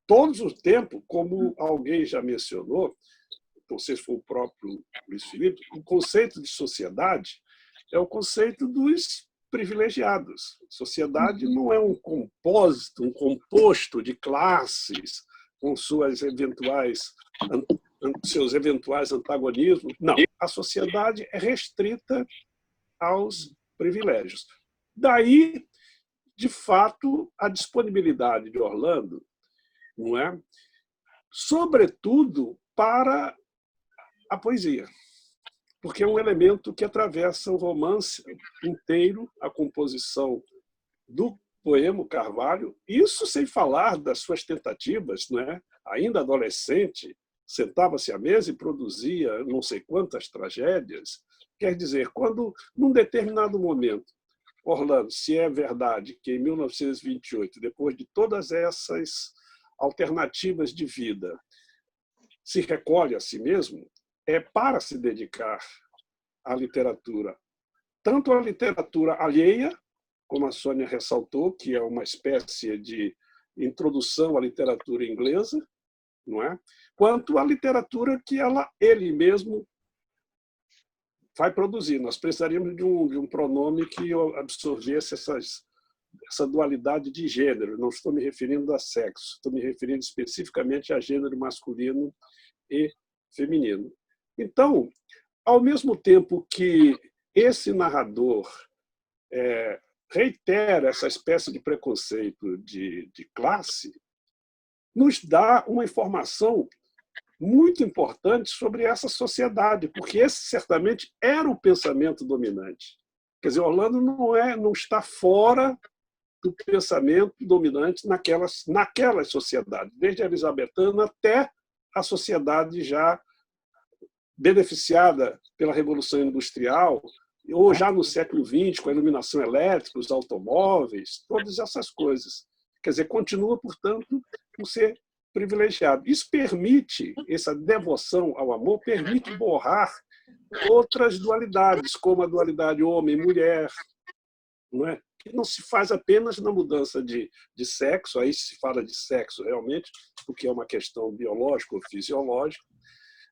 Todos o tempo, como alguém já mencionou, não sei se foi o próprio Luiz Felipe, o conceito de sociedade é o conceito dos privilegiados. Sociedade não é um compósito, um composto de classes com seus eventuais antagonismos. Não, a sociedade é restrita aos privilégios. Daí, de fato, a disponibilidade de Orlando, não é? Sobretudo para a poesia, porque é um elemento que atravessa o romance inteiro, a composição do poema Carvalho, isso sem falar das suas tentativas, não é? Ainda adolescente, sentava-se à mesa e produzia não sei quantas tragédias. Quer dizer, quando, num determinado momento, Orlando, se é verdade que em 1928, depois de todas essas alternativas de vida, se recolhe a si mesmo, é para se dedicar à literatura, tanto à literatura alheia, como a Sônia ressaltou, que é uma espécie de introdução à literatura inglesa, não é? Quanto à literatura que ele mesmo vai produzir. Nós precisaríamos de um pronome que absorvesse essa dualidade de gênero. Não estou me referindo a sexo, estou me referindo especificamente a gênero masculino e feminino. Então, ao mesmo tempo que esse narrador reitera essa espécie de preconceito de classe, nos dá uma informação muito importante sobre essa sociedade, porque esse certamente era o pensamento dominante. Quer dizer, Orlando não está fora do pensamento dominante naquelas sociedades, desde a elizabetana até a sociedade já beneficiada pela Revolução Industrial, ou já no século XX, com a iluminação elétrica, os automóveis, todas essas coisas. Quer dizer, continua, portanto, um ser privilegiado. Isso permite, essa devoção ao amor, permite borrar outras dualidades, como a dualidade homem-mulher, não é? Que não se faz apenas na mudança de sexo, aí se fala de sexo realmente, porque é uma questão biológica ou fisiológica,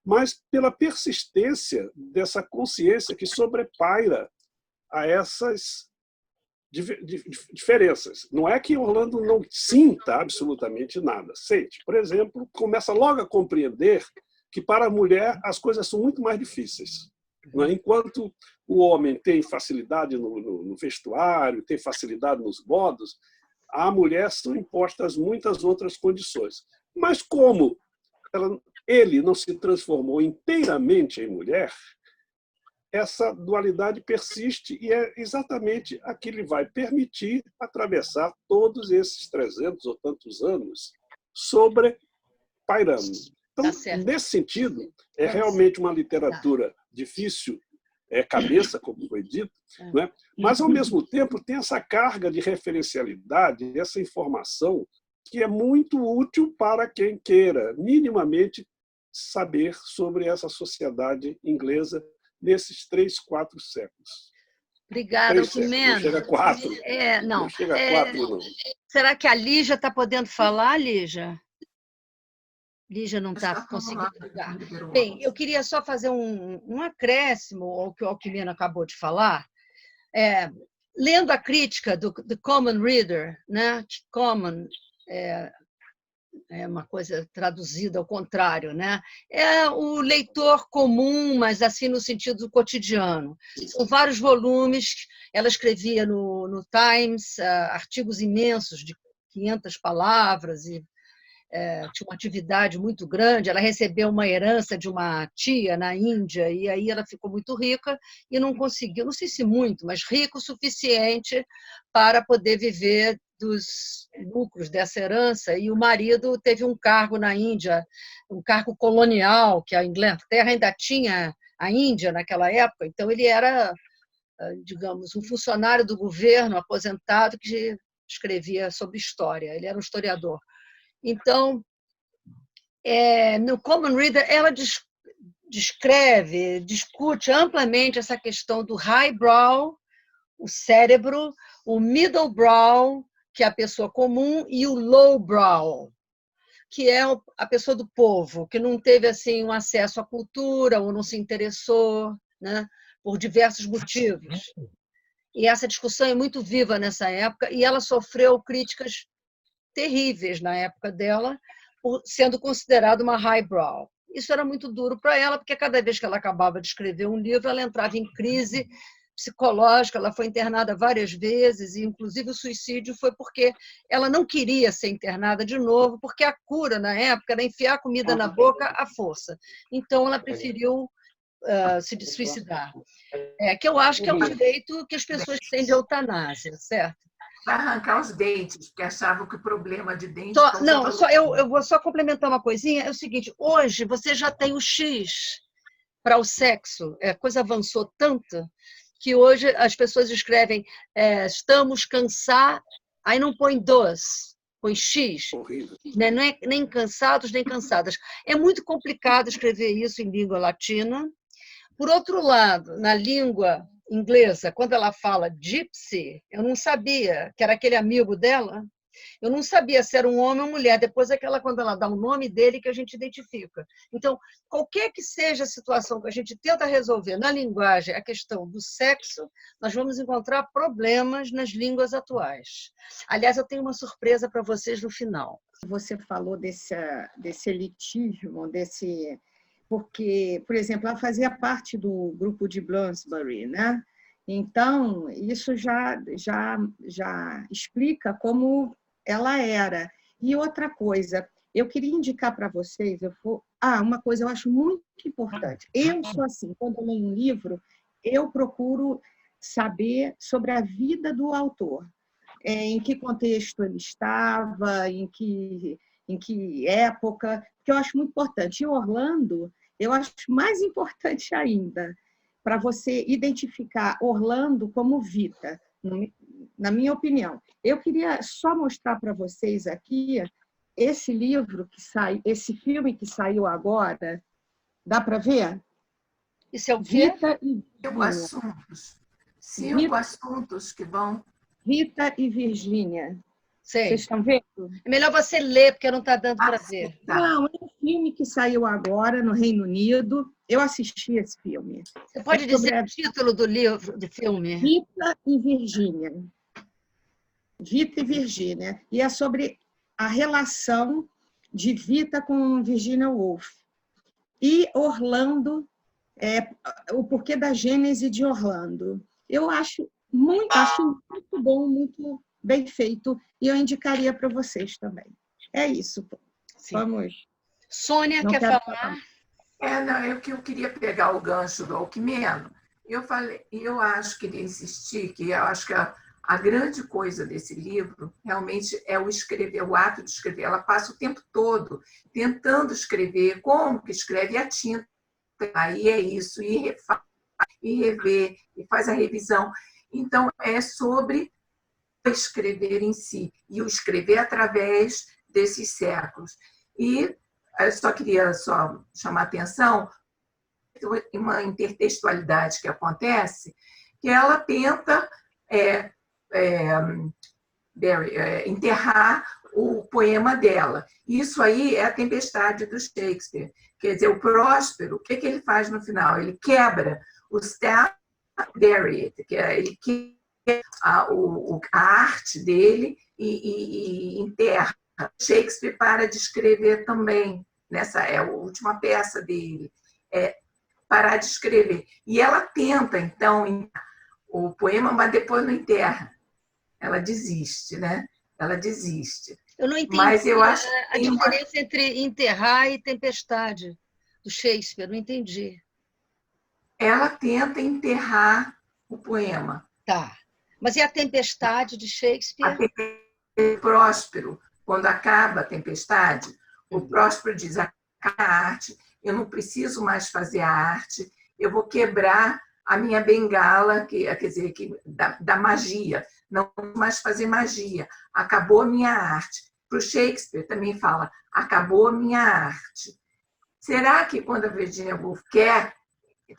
mas pela persistência dessa consciência que sobrepaira a essas diferenças. Não é que Orlando não sinta absolutamente nada. Sente. Por exemplo, começa logo a compreender que para a mulher as coisas são muito mais difíceis. Não é? Enquanto o homem tem facilidade no vestuário, tem facilidade nos modos, à mulher são impostas muitas outras condições. Mas como ela ele não se transformou inteiramente em mulher, essa dualidade persiste e é exatamente a que lhe vai permitir atravessar todos esses 300 ou tantos anos sobrepairando. Então, nesse sentido, é realmente uma literatura difícil, é cabeça, como foi dito, né? Mas, ao mesmo tempo, tem essa carga de referencialidade, essa informação que é muito útil para quem queira minimamente saber sobre essa sociedade inglesa nesses 3, 4 séculos. Obrigada, 3 séculos, não chega a 4. Não chega a 4, não. Será que a Lígia está podendo falar, Lígia? Lígia não está conseguindo ligar. Bem, eu queria só fazer um acréscimo ao que o Alcimeno acabou de falar. Lendo a crítica do The Common Reader, né? Common é uma coisa traduzida ao contrário, né? É o leitor comum, mas assim no sentido cotidiano. São vários volumes. Ela escrevia no Times artigos imensos de 500 palavras e tinha uma atividade muito grande. Ela recebeu uma herança de uma tia na Índia e aí ela ficou muito rica e não conseguiu, não sei se muito, mas rico o suficiente para poder viver dos lucros dessa herança. E o marido teve um cargo na Índia, um cargo colonial, que a Inglaterra ainda tinha a Índia naquela época, então ele era, digamos, um funcionário do governo aposentado que escrevia sobre história, ele era um historiador. Então, no Common Reader, ela discute amplamente essa questão do highbrow, o cérebro, o middlebrow, que é a pessoa comum, e o lowbrow, que é a pessoa do povo, que não teve assim um acesso à cultura ou não se interessou, né, por diversos motivos. E essa discussão é muito viva nessa época, e ela sofreu críticas terríveis na época dela, por sendo considerada uma highbrow. Isso era muito duro para ela, porque cada vez que ela acabava de escrever um livro, ela entrava em crise psicológica, ela foi internada várias vezes, e inclusive o suicídio foi porque ela não queria ser internada de novo, porque a cura, na época, era enfiar comida na boca à força. Então, ela preferiu se suicidar. Que eu acho que é um direito que as pessoas têm de eutanásia, certo? Para arrancar os dentes, porque achavam que o problema de dente... Eu vou só complementar uma coisinha. É o seguinte, hoje você já tem o X para o sexo. A coisa avançou tanto que hoje as pessoas escrevem estamos cansados, aí não põe dos, põe X. Né? Não é nem cansados nem cansadas. É muito complicado escrever isso em língua latina. Por outro lado, na língua inglesa, quando ela fala gypsy, eu não sabia que era aquele amigo dela, eu não sabia se era um homem ou mulher, depois quando ela dá o nome dele que a gente identifica. Então, qualquer que seja a situação que a gente tenta resolver na linguagem, a questão do sexo, nós vamos encontrar problemas nas línguas atuais. Aliás, eu tenho uma surpresa para vocês no final. Você falou desse elitismo, porque, por exemplo, ela fazia parte do grupo de Bloomsbury, né? Então, isso já explica como ela era. E outra coisa, eu queria indicar para vocês, uma coisa eu acho muito importante. Eu sou assim, quando eu leio um livro, eu procuro saber sobre a vida do autor, em que contexto ele estava, em que época, que eu acho muito importante. E Orlando, eu acho mais importante ainda, para você identificar Orlando como Vita, na minha opinião. Eu queria só mostrar para vocês aqui esse livro esse filme que saiu agora. Dá para ver? Isso é o quê? Vita e Cinco assuntos que vão... Vita e Virgínia. Sei. Vocês estão vendo? É melhor você ler, porque não está dando para ver. Não, é um filme que saiu agora no Reino Unido. Eu assisti esse filme. Você pode dizer o título do filme? Vita e Virgínia. Vita e Virgínia. E é sobre a relação de Vita com Virginia Woolf. E Orlando, o porquê da gênese de Orlando. Eu acho muito bom, muito bem feito, e eu indicaria para vocês também. É isso. Sim. Vamos. Sônia, Não quer quero falar? Não, é que eu queria pegar o gancho do Alquimeno. Eu acho que ele insistir que eu acho que a grande coisa desse livro realmente é o escrever, o ato de escrever. Ela passa o tempo todo tentando escrever, como que escreve a tinta, aí é isso, e refaz, e rever, e faz a revisão. Então, é sobre escrever em si, e o escrever através desses séculos. E eu só queria chamar a atenção uma intertextualidade que acontece, que ela tenta enterrar o poema dela. Isso aí é a Tempestade do Shakespeare. Quer dizer, o Próspero, o que ele faz no final? Ele quebra o staff bury it, que ele quebra a arte dele e enterra. Shakespeare para de escrever também. Nessa é a última peça dele. Parar de escrever. E ela tenta, então, o poema, mas depois não enterra. Ela desiste, né? Ela desiste. Eu não entendi mas eu acho a diferença entre enterrar e tempestade do Shakespeare, não entendi. Ela tenta enterrar o poema. Tá. Mas e a tempestade de Shakespeare? O Próspero, quando acaba a tempestade, o Próspero diz: acaba a arte, eu não preciso mais fazer a arte, eu vou quebrar a minha bengala, quer dizer, da magia, não vou mais fazer magia, acabou a minha arte. Para o Shakespeare também fala: acabou a minha arte. Será que quando a Virginia Woolf quer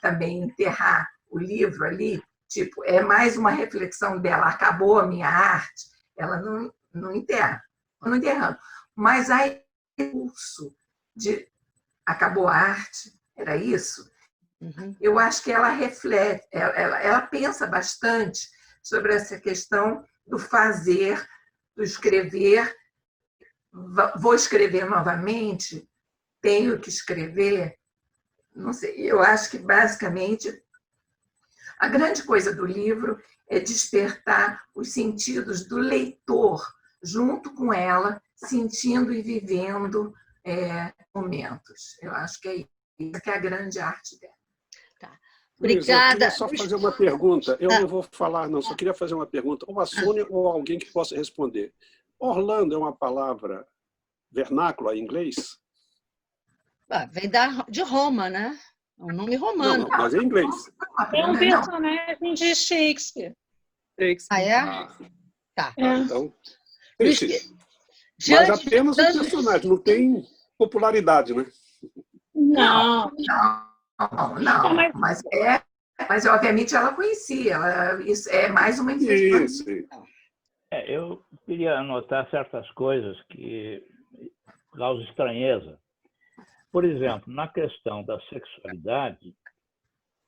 também enterrar o livro ali, tipo, é mais uma reflexão dela, acabou a minha arte, ela não enterra, não enterrando. Mas aí o impulso de acabou a arte, era isso? Eu acho que ela reflete, ela pensa bastante sobre essa questão do fazer, do escrever. Vou escrever novamente, tenho que escrever. Não sei, eu acho que basicamente a grande coisa do livro é despertar os sentidos do leitor junto com ela, sentindo e vivendo momentos. Eu acho que é isso que é a grande arte dela. Tá. Luísa, eu Obrigada. queria só fazer uma pergunta. Eu não vou falar, não, só queria fazer uma pergunta. Ou a Sônia ou alguém que possa responder. Orlando é uma palavra vernácula em inglês? Vem de Roma, né? É um nome romano. Não, mas é em inglês. É um personagem de Shakespeare. Ah, é? Tá. Então, Luiz, mas apenas um personagem, não tem popularidade, né? Não. Mas obviamente ela conhecia. Isso é mais uma informação. Eu queria anotar certas coisas que causam estranheza. Por exemplo, na questão da sexualidade,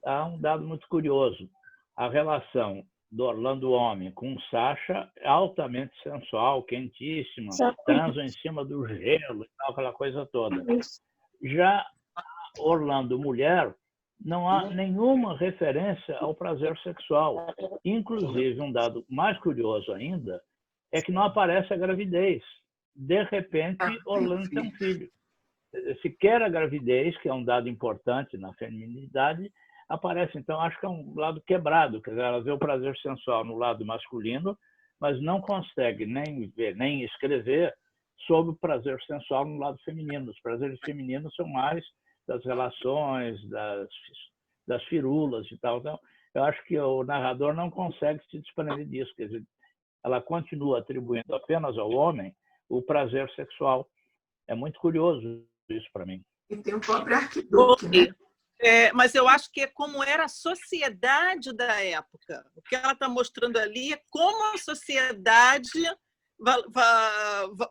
há um dado muito curioso. A relação do Orlando homem com Sasha é altamente sensual, quentíssima, transam em cima do gelo e tal, aquela coisa toda. Já Orlando mulher, não há nenhuma referência ao prazer sexual. Inclusive, um dado mais curioso ainda é que não aparece a gravidez. De repente, Orlando tem um filho. Sequer a gravidez, que é um dado importante na feminilidade, aparece. Então, acho que é um lado quebrado. Quer dizer, ela vê o prazer sensual no lado masculino, mas não consegue nem ver, nem escrever sobre o prazer sensual no lado feminino. Os prazeres femininos são mais das relações, das firulas e tal. Então, eu acho que o narrador não consegue se desprender disso. Quer dizer, ela continua atribuindo apenas ao homem o prazer sexual. É muito curioso isso para mim. E tem o próprio arquiduque, né? Mas eu acho que é como era a sociedade da época. O que ela está mostrando ali é como a sociedade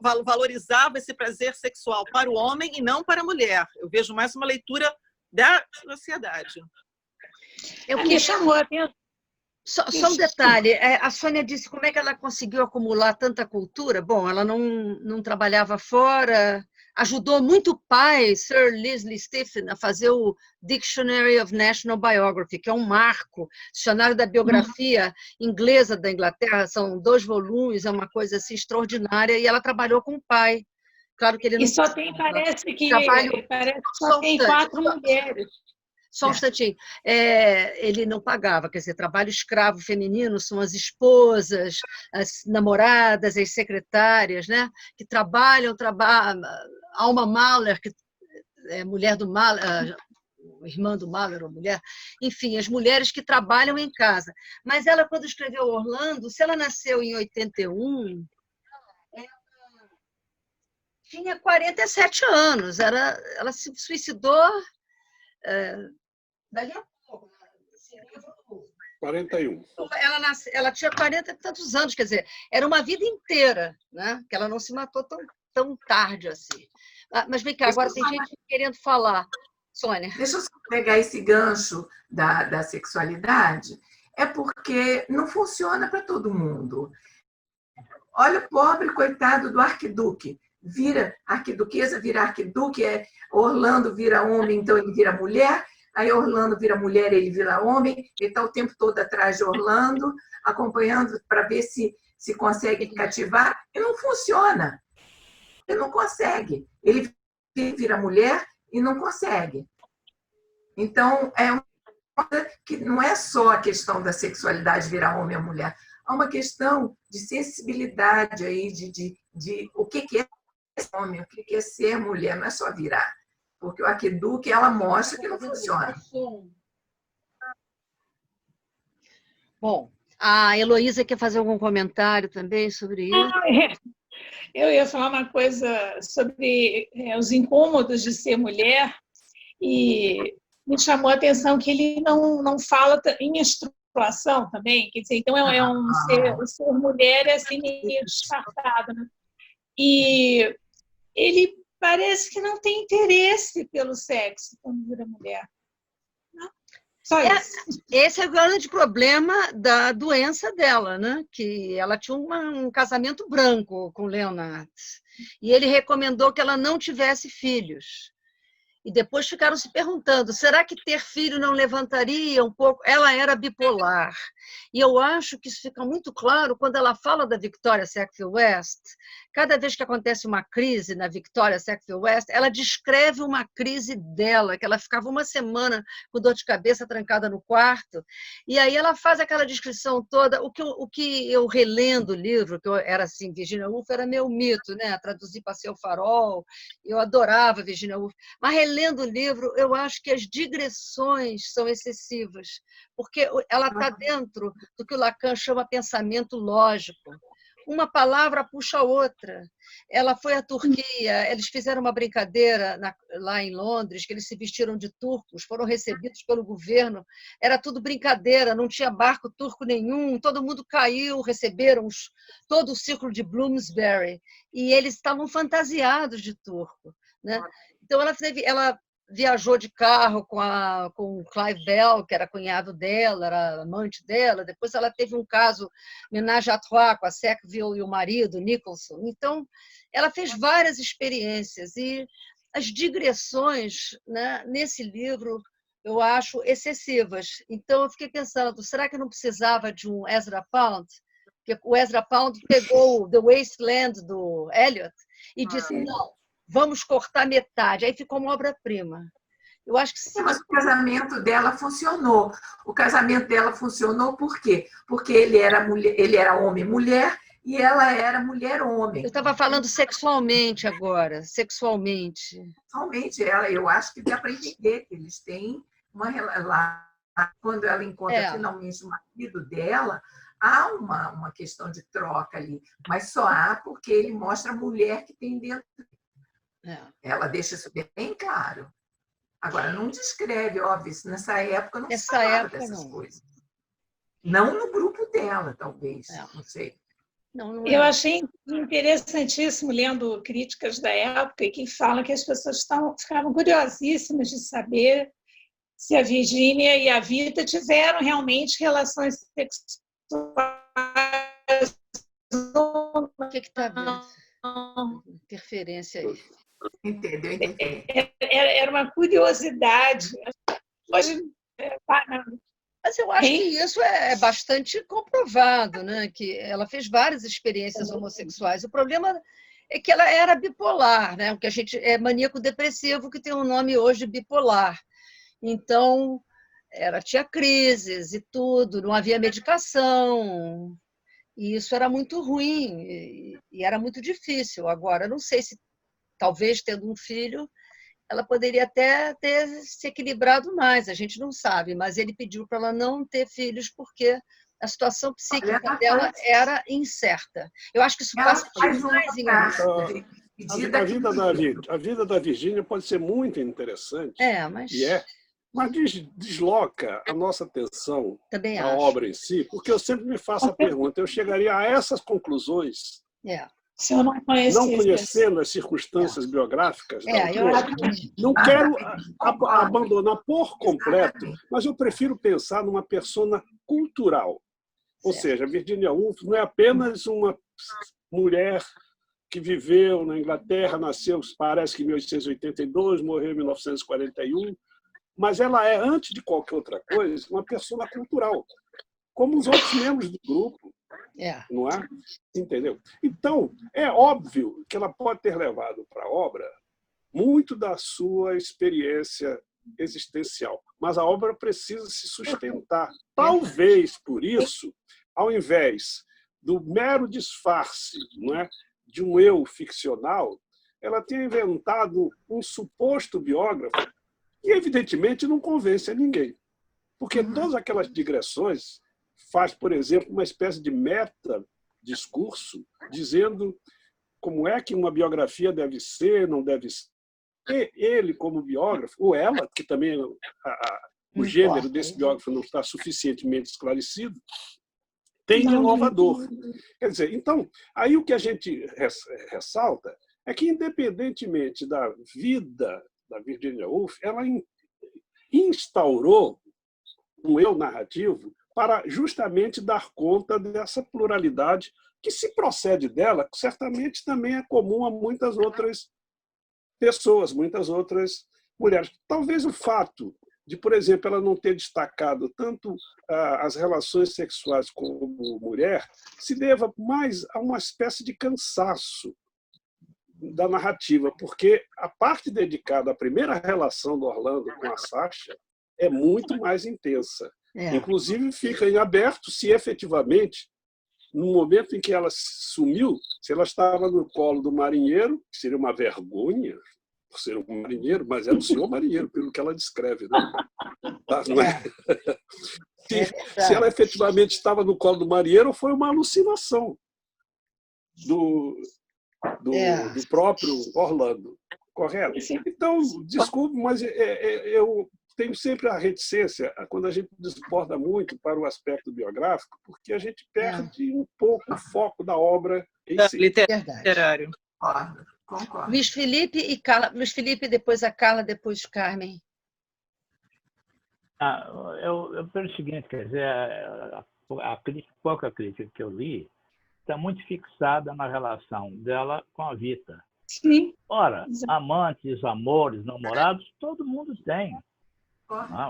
valorizava esse prazer sexual para o homem e não para a mulher. Eu vejo mais uma leitura da sociedade. Me chamou a atenção. Só um detalhe, a Sônia disse como é que ela conseguiu acumular tanta cultura. Bom, ela não trabalhava fora, ajudou muito o pai, Sir Leslie Stephen, a fazer o Dictionary of National Biography, que é um marco, dicionário da biografia inglesa da Inglaterra, são 2 volumes, é uma coisa assim extraordinária, e ela trabalhou com o pai. Claro que ele não... E só tem, parece que só tem 4 mulheres. Só um instantinho. Ele não pagava, quer dizer, trabalho escravo feminino são as esposas, as namoradas, as secretárias, né? Que trabalham, Alma Mahler, que é mulher do Mahler, irmã do Mahler, ou mulher, enfim, as mulheres que trabalham em casa. Mas ela, quando escreveu Orlando, se ela nasceu em 81, ela tinha 47 anos, ela se suicidou dali a pouco. 41. Ela tinha 40 e tantos anos, quer dizer, era uma vida inteira, né? Que ela não se matou tão tarde assim. Mas vem cá, agora tem gente querendo falar. Sônia. Deixa eu só pegar esse gancho da sexualidade, é porque não funciona para todo mundo. Olha o pobre coitado do arquiduque. Vira arquiduquesa, vira arquiduque, Orlando vira homem, então ele vira mulher, aí Orlando vira mulher, ele vira homem, ele está o tempo todo atrás de Orlando, acompanhando para ver se consegue cativar, e não funciona. Ele não consegue. Ele vira mulher e não consegue. Então, é uma coisa que não é só a questão da sexualidade virar homem ou mulher, há uma questão de sensibilidade aí, de o que é ser homem, o que é ser mulher, não é só virar. Porque o arquiduque, ela mostra que não funciona. Bom, a Heloísa quer fazer algum comentário também sobre isso? Eu ia falar uma coisa sobre os incômodos de ser mulher, e me chamou a atenção que ele não fala em menstruação também, quer dizer, então o ser mulher é assim meio disfarçado, né? E ele parece que não tem interesse pelo sexo quando vira mulher. Não? Só isso. Esse é o grande problema da doença dela, né? Que ela tinha um casamento branco com Leonard. E ele recomendou que ela não tivesse filhos. E depois ficaram se perguntando, será que ter filho não levantaria um pouco? Ela era bipolar. E eu acho que isso fica muito claro quando ela fala da Victoria Sackville West. Cada vez que acontece uma crise na Victoria Sackville West, ela descreve uma crise dela, que ela ficava uma semana com dor de cabeça trancada no quarto. E aí ela faz aquela descrição toda. O que eu relendo o livro, que eu era assim, Virginia Woolf era meu mito, né? Traduzir Passeio ao Farol, eu adorava Virginia Woolf. Mas relendo o livro, eu acho que as digressões são excessivas, porque ela está dentro do que o Lacan chama pensamento lógico. Uma palavra puxa a outra. Ela foi à Turquia, eles fizeram uma brincadeira lá em Londres, que eles se vestiram de turcos, foram recebidos pelo governo, era tudo brincadeira, não tinha barco turco nenhum, todo mundo caiu, receberam todo o círculo de Bloomsbury, e eles estavam fantasiados de turco, né? Então, ela viajou de carro com o Clive Bell, que era cunhado dela, era amante dela. Depois ela teve um caso, ménage à trois, com a Sackville e o marido, Nicholson. Então, ela fez várias experiências. E as digressões, né, nesse livro, eu acho excessivas. Então, eu fiquei pensando, será que não precisava de um Ezra Pound? Porque o Ezra Pound pegou The Wasteland, do Eliot, e disse, não, vamos cortar metade. Aí ficou uma obra-prima. Eu acho que sim. Mas o casamento dela funcionou. O casamento dela funcionou por quê? Porque ele era homem-mulher e ela era mulher-homem. Eu estava falando sexualmente agora, sexualmente. Sexualmente, eu acho que dá para entender que eles têm uma relação. Quando ela encontra finalmente o marido dela, há uma questão de troca ali, mas só há porque ele mostra a mulher que tem dentro. Ela deixa isso bem claro. Agora, não descreve, óbvio, nessa época não se falava dessas coisas. Não no grupo dela, talvez, não sei. Eu achei interessantíssimo, lendo críticas da época, que falam que as pessoas ficavam curiosíssimas de saber se a Virginia e a Vita tiveram realmente relações sexuais. O que está vendo? Interferência aí. Entendeu? Era uma curiosidade. Hoje, mas eu acho que isso é bastante comprovado, né? Que ela fez várias experiências homossexuais. O problema é que ela era bipolar, né? O que a gente é maníaco depressivo, que tem um nome hoje bipolar. Então, ela tinha crises e tudo, não havia medicação, e isso era muito ruim e era muito difícil. Agora, não sei se, talvez, tendo um filho, ela poderia até ter se equilibrado mais, a gente não sabe, mas ele pediu para ela não ter filhos porque a situação psíquica dela era incerta. Eu acho que isso passa demais em A vida da Virgínia pode ser muito interessante, mas desloca a nossa atenção da obra em si, porque eu sempre me faço a pergunta, eu chegaria a essas conclusões se eu não conhecendo as circunstâncias biográficas da autora. Não quero abandonar por completo, mas eu prefiro pensar numa persona cultural. Ou seja, Virginia Woolf não é apenas uma mulher que viveu na Inglaterra, nasceu, parece que em 1882, morreu em 1941, mas ela é, antes de qualquer outra coisa, uma persona cultural, como os outros membros do grupo. Não é? Entendeu? Então, é óbvio que ela pode ter levado para a obra muito da sua experiência existencial, mas a obra precisa se sustentar. Talvez, por isso, ao invés do mero disfarce, não é, de um eu ficcional, ela tenha inventado um suposto biógrafo que, evidentemente, não convence a ninguém. Porque todas aquelas digressões faz, por exemplo, uma espécie de meta-discurso dizendo como é que uma biografia deve ser, não deve ser. E ele, como biógrafo, ou ela, que também o gênero desse biógrafo não está suficientemente esclarecido, tem de inovador. Quer dizer, então, aí o que a gente ressalta é que, independentemente da vida da Virginia Woolf, ela instaurou um eu narrativo para justamente dar conta dessa pluralidade que, se procede dela, certamente também é comum a muitas outras pessoas, muitas outras mulheres. Talvez o fato de, por exemplo, ela não ter destacado tanto as relações sexuais como mulher se deva mais a uma espécie de cansaço da narrativa, porque a parte dedicada à primeira relação do Orlando com a Sasha é muito mais intensa. Inclusive, fica em aberto se efetivamente, no momento em que ela sumiu, se ela estava no colo do marinheiro, que seria uma vergonha por ser um marinheiro, mas era o senhor marinheiro, pelo que ela descreve. Né? Não é? Se ela efetivamente estava no colo do marinheiro, foi uma alucinação do próprio Orlando. Correto? Então, desculpe, mas eu tenho sempre a reticência quando a gente desborda muito para o aspecto biográfico, porque a gente perde um pouco o foco da obra em si. Literário. Concordo. Luiz Felipe e Carla. Luiz Felipe, depois a Carla, depois Carmen. Eu penso o seguinte, quer dizer, pouca crítica que eu li está muito fixada na relação dela com a Vita. Sim. Ora, amantes, amores, namorados, todo mundo tem.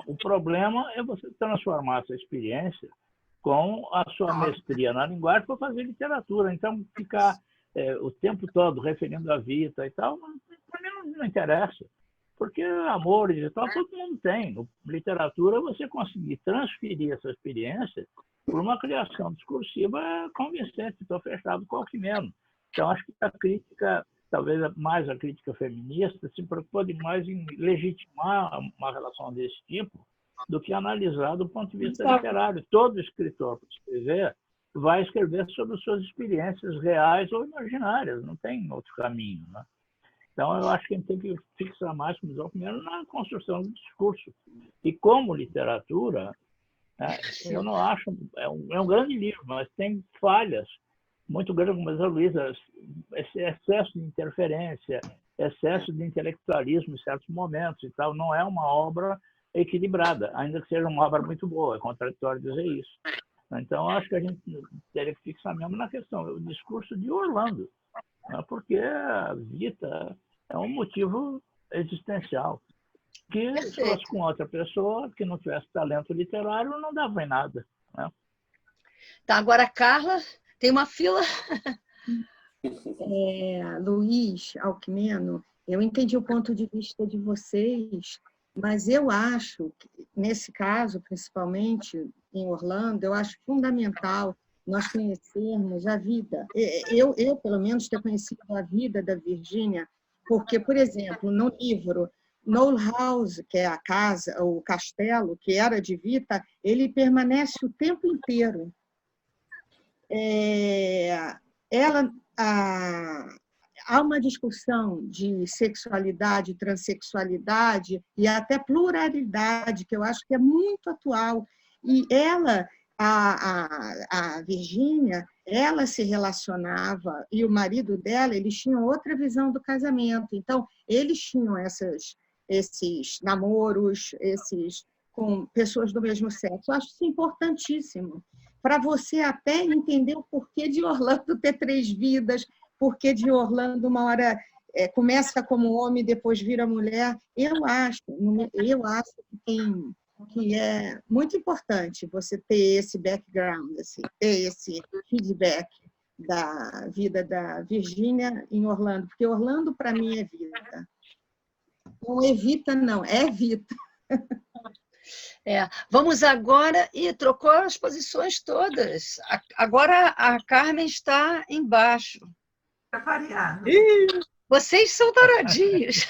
O problema é você transformar essa experiência com a sua mestria na linguagem para fazer literatura. Então, ficar o tempo todo referindo a Vita e tal, para mim não interessa. Porque amores e tal, todo mundo tem. Literatura, você conseguir transferir essa experiência por uma criação discursiva convincente. Estou fechado com o que menos. Então, acho que a crítica, talvez mais a crítica feminista, se preocupa demais em legitimar uma relação desse tipo do que analisar do ponto de vista literário. Todo escritor, para escrever, vai escrever sobre suas experiências reais ou imaginárias, não tem outro caminho. Né? Então, eu acho que a gente tem que fixar mais, como primeiro, na construção do discurso. E como literatura, eu não acho... É um grande livro, mas tem falhas muito grandes, como diz a Luísa, esse excesso de interferência, excesso de intelectualismo em certos momentos e tal. Não é uma obra equilibrada, ainda que seja uma obra muito boa. É contraditório dizer isso. Então, acho que a gente teria que fixar mesmo na questão, o discurso de Orlando, porque a Vita é um motivo existencial. Que se fosse com outra pessoa que não tivesse talento literário, não dava em nada. Né? Tá, agora a Carla, tem uma fila. Luiz Alcmeno, eu entendi o ponto de vista de vocês, mas eu acho que, nesse caso, principalmente em Orlando, eu acho fundamental nós conhecermos a vida. Eu pelo menos, ter conhecido a vida da Virgínia, porque, por exemplo, no livro Knoll House, que é a casa, o castelo, que era de Vita, ele permanece o tempo inteiro. Ela, há uma discussão de sexualidade, transexualidade e até pluralidade, que eu acho que é muito atual. E ela, a Virgínia, ela se relacionava, e o marido dela, eles tinham outra visão do casamento. Então, eles tinham esses namoros, com pessoas do mesmo sexo. Eu acho isso importantíssimo, para você até entender o porquê de Orlando ter 3 vidas, porquê de Orlando uma hora começa como homem, depois vira mulher. Eu acho que é muito importante você ter esse background, assim, ter esse feedback da vida da Virgínia em Orlando, porque Orlando, para mim, é vida. Não evita, não, é Vita. Vamos agora, e trocou as posições todas. Agora a Carmen está embaixo. Para variar. Vocês são taradinhos.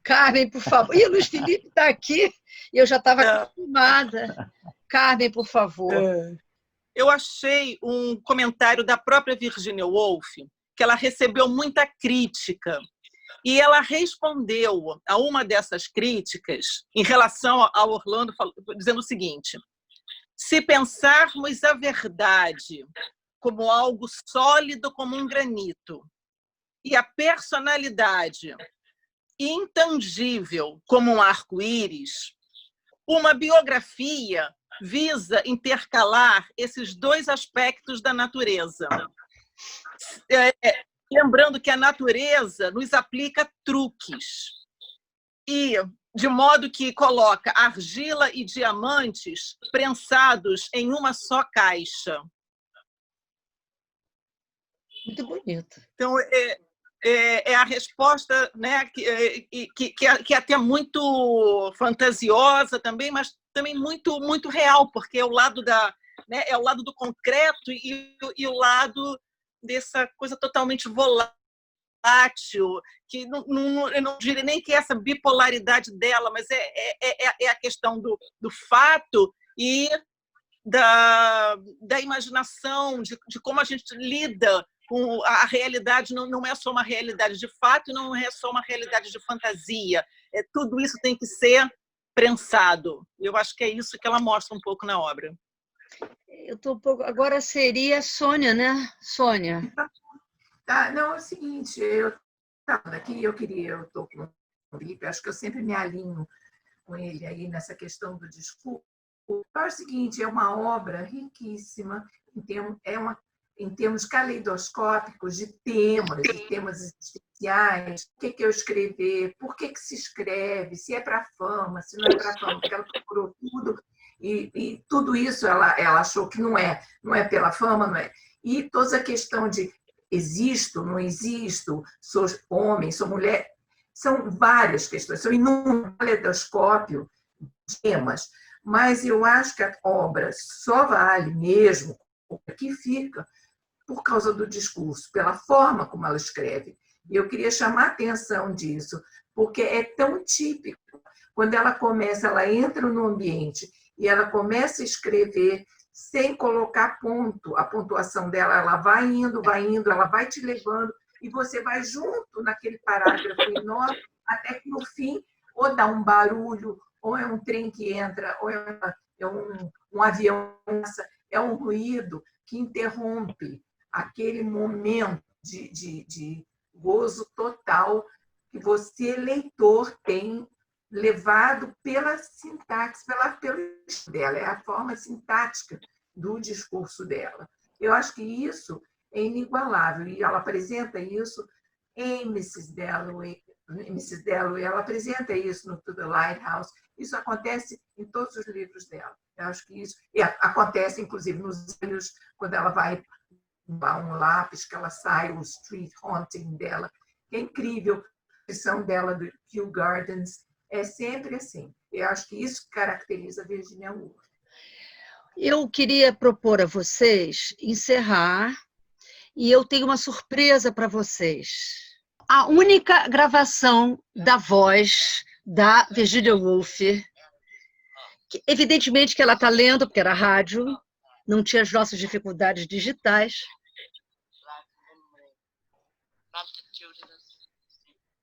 Carmen, por favor. E o Luiz Felipe está aqui, e eu já estava acostumada. Carmen, por favor. Eu achei um comentário da própria Virginia Woolf, que ela recebeu muita crítica, e ela respondeu a uma dessas críticas em relação ao Orlando, dizendo o seguinte: se pensarmos a verdade como algo sólido como um granito e a personalidade intangível como um arco-íris, uma biografia visa intercalar esses 2 aspectos da natureza. Lembrando que a natureza nos aplica truques, e de modo que coloca argila e diamantes prensados em uma só caixa. Muito bonito. Então, é a resposta, né, que é até muito fantasiosa também, mas também muito, muito real, porque é o lado é o lado do concreto e o lado dessa coisa totalmente volátil, que eu não diria nem que é essa bipolaridade dela, mas é a questão do fato e da imaginação, de como a gente lida com a realidade. Não é só uma realidade de fato, não é só uma realidade de fantasia. Tudo isso tem que ser prensado. Eu acho que é isso que ela mostra um pouco na obra. Eu estou um pouco. Agora seria Sônia, né? Sônia. Não, é o seguinte, eu estava aqui, eu estou com o Felipe, acho que eu sempre me alinho com ele aí nessa questão do discurso. É o seguinte, é uma obra riquíssima, em termos caleidoscópicos de temas existenciais. O que eu escrever, por que se escreve, se é para fama, se não é para fama, porque ela procurou tudo, e tudo isso ela achou que não é pela fama, não é. E toda a questão de existo, não existo, sou homem, sou mulher, são várias questões, são inúmeros caleidoscópio de temas, mas eu acho que a obra só vale mesmo o que fica por causa do discurso, pela forma como ela escreve. E eu queria chamar a atenção disso, porque é tão típico. Quando ela começa, ela entra no ambiente e ela começa a escrever sem colocar ponto. A pontuação dela, ela vai indo, ela vai te levando, e você vai junto naquele parágrafo enorme, até que no fim, ou dá um barulho, ou é um trem que entra, ou é um avião, é um ruído que interrompe aquele momento de gozo total que você, leitor, tem levado pela sintaxe, pelo dela, é a forma sintática do discurso dela. Eu acho que isso é inigualável, e ela apresenta isso em Mrs. Dalloway, ela apresenta isso no To the Lighthouse. Isso acontece em todos os livros dela. Eu acho que isso acontece, inclusive, nos livros, quando ela vai um lápis que ela sai, o street haunting dela, que é incrível, a descrição dela do Kew Gardens, é sempre assim. Eu acho que isso caracteriza a Virginia Woolf. Eu queria propor a vocês encerrar, e eu tenho uma surpresa para vocês. A única gravação da voz da Virginia Woolf, que, evidentemente que ela está lendo, porque era rádio, não tinha as nossas dificuldades digitais.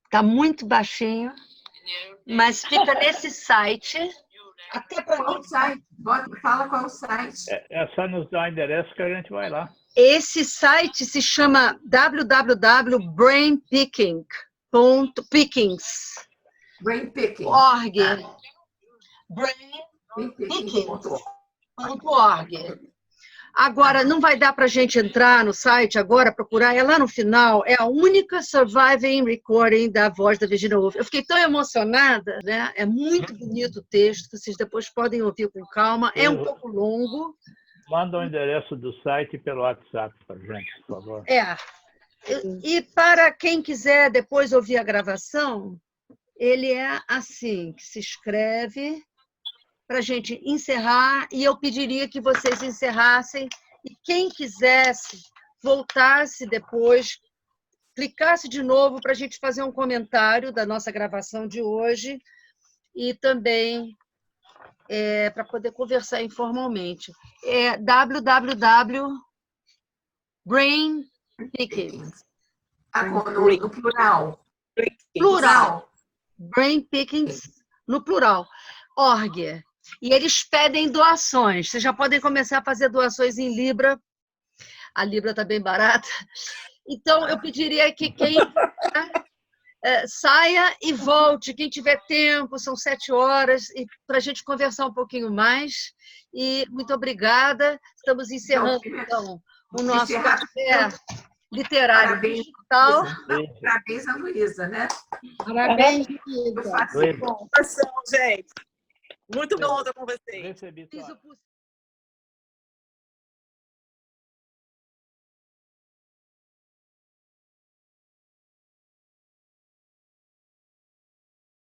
Está muito baixinho, mas fica nesse site. Até para Qual o site? Fala qual o site. É só nos dar o endereço que a gente vai lá. Esse site se chama www.brainpickings.org. Brainpickings.org. Agora, não vai dar para a gente entrar no site agora, procurar, é lá no final, é a única surviving recording da voz da Virginia Woolf. Eu fiquei tão emocionada, né? É muito bonito o texto, vocês depois podem ouvir com calma, é um pouco longo. Manda o endereço do site pelo WhatsApp para a gente, por favor. E para quem quiser depois ouvir a gravação, ele é assim, que se escreve para a gente encerrar, e eu pediria que vocês encerrassem, e quem quisesse, voltasse depois, clicasse de novo para a gente fazer um comentário da nossa gravação de hoje, e também para poder conversar informalmente. É www.brainpickings. No plural. Plural. Brainpickings, no plural. .org. E eles pedem doações. Vocês já podem começar a fazer doações em Libra. A Libra está bem barata. Então, eu pediria que quem saia e volte. Quem tiver tempo, são 7 horas, para a gente conversar um pouquinho mais. E muito obrigada. Estamos encerrando, então, o nosso café literário Parabéns, digital. Parabéns a Luísa, né? Parabéns, Luísa. Luísa. Gente, muito bom estar com vocês. Recebi Fiz o possível.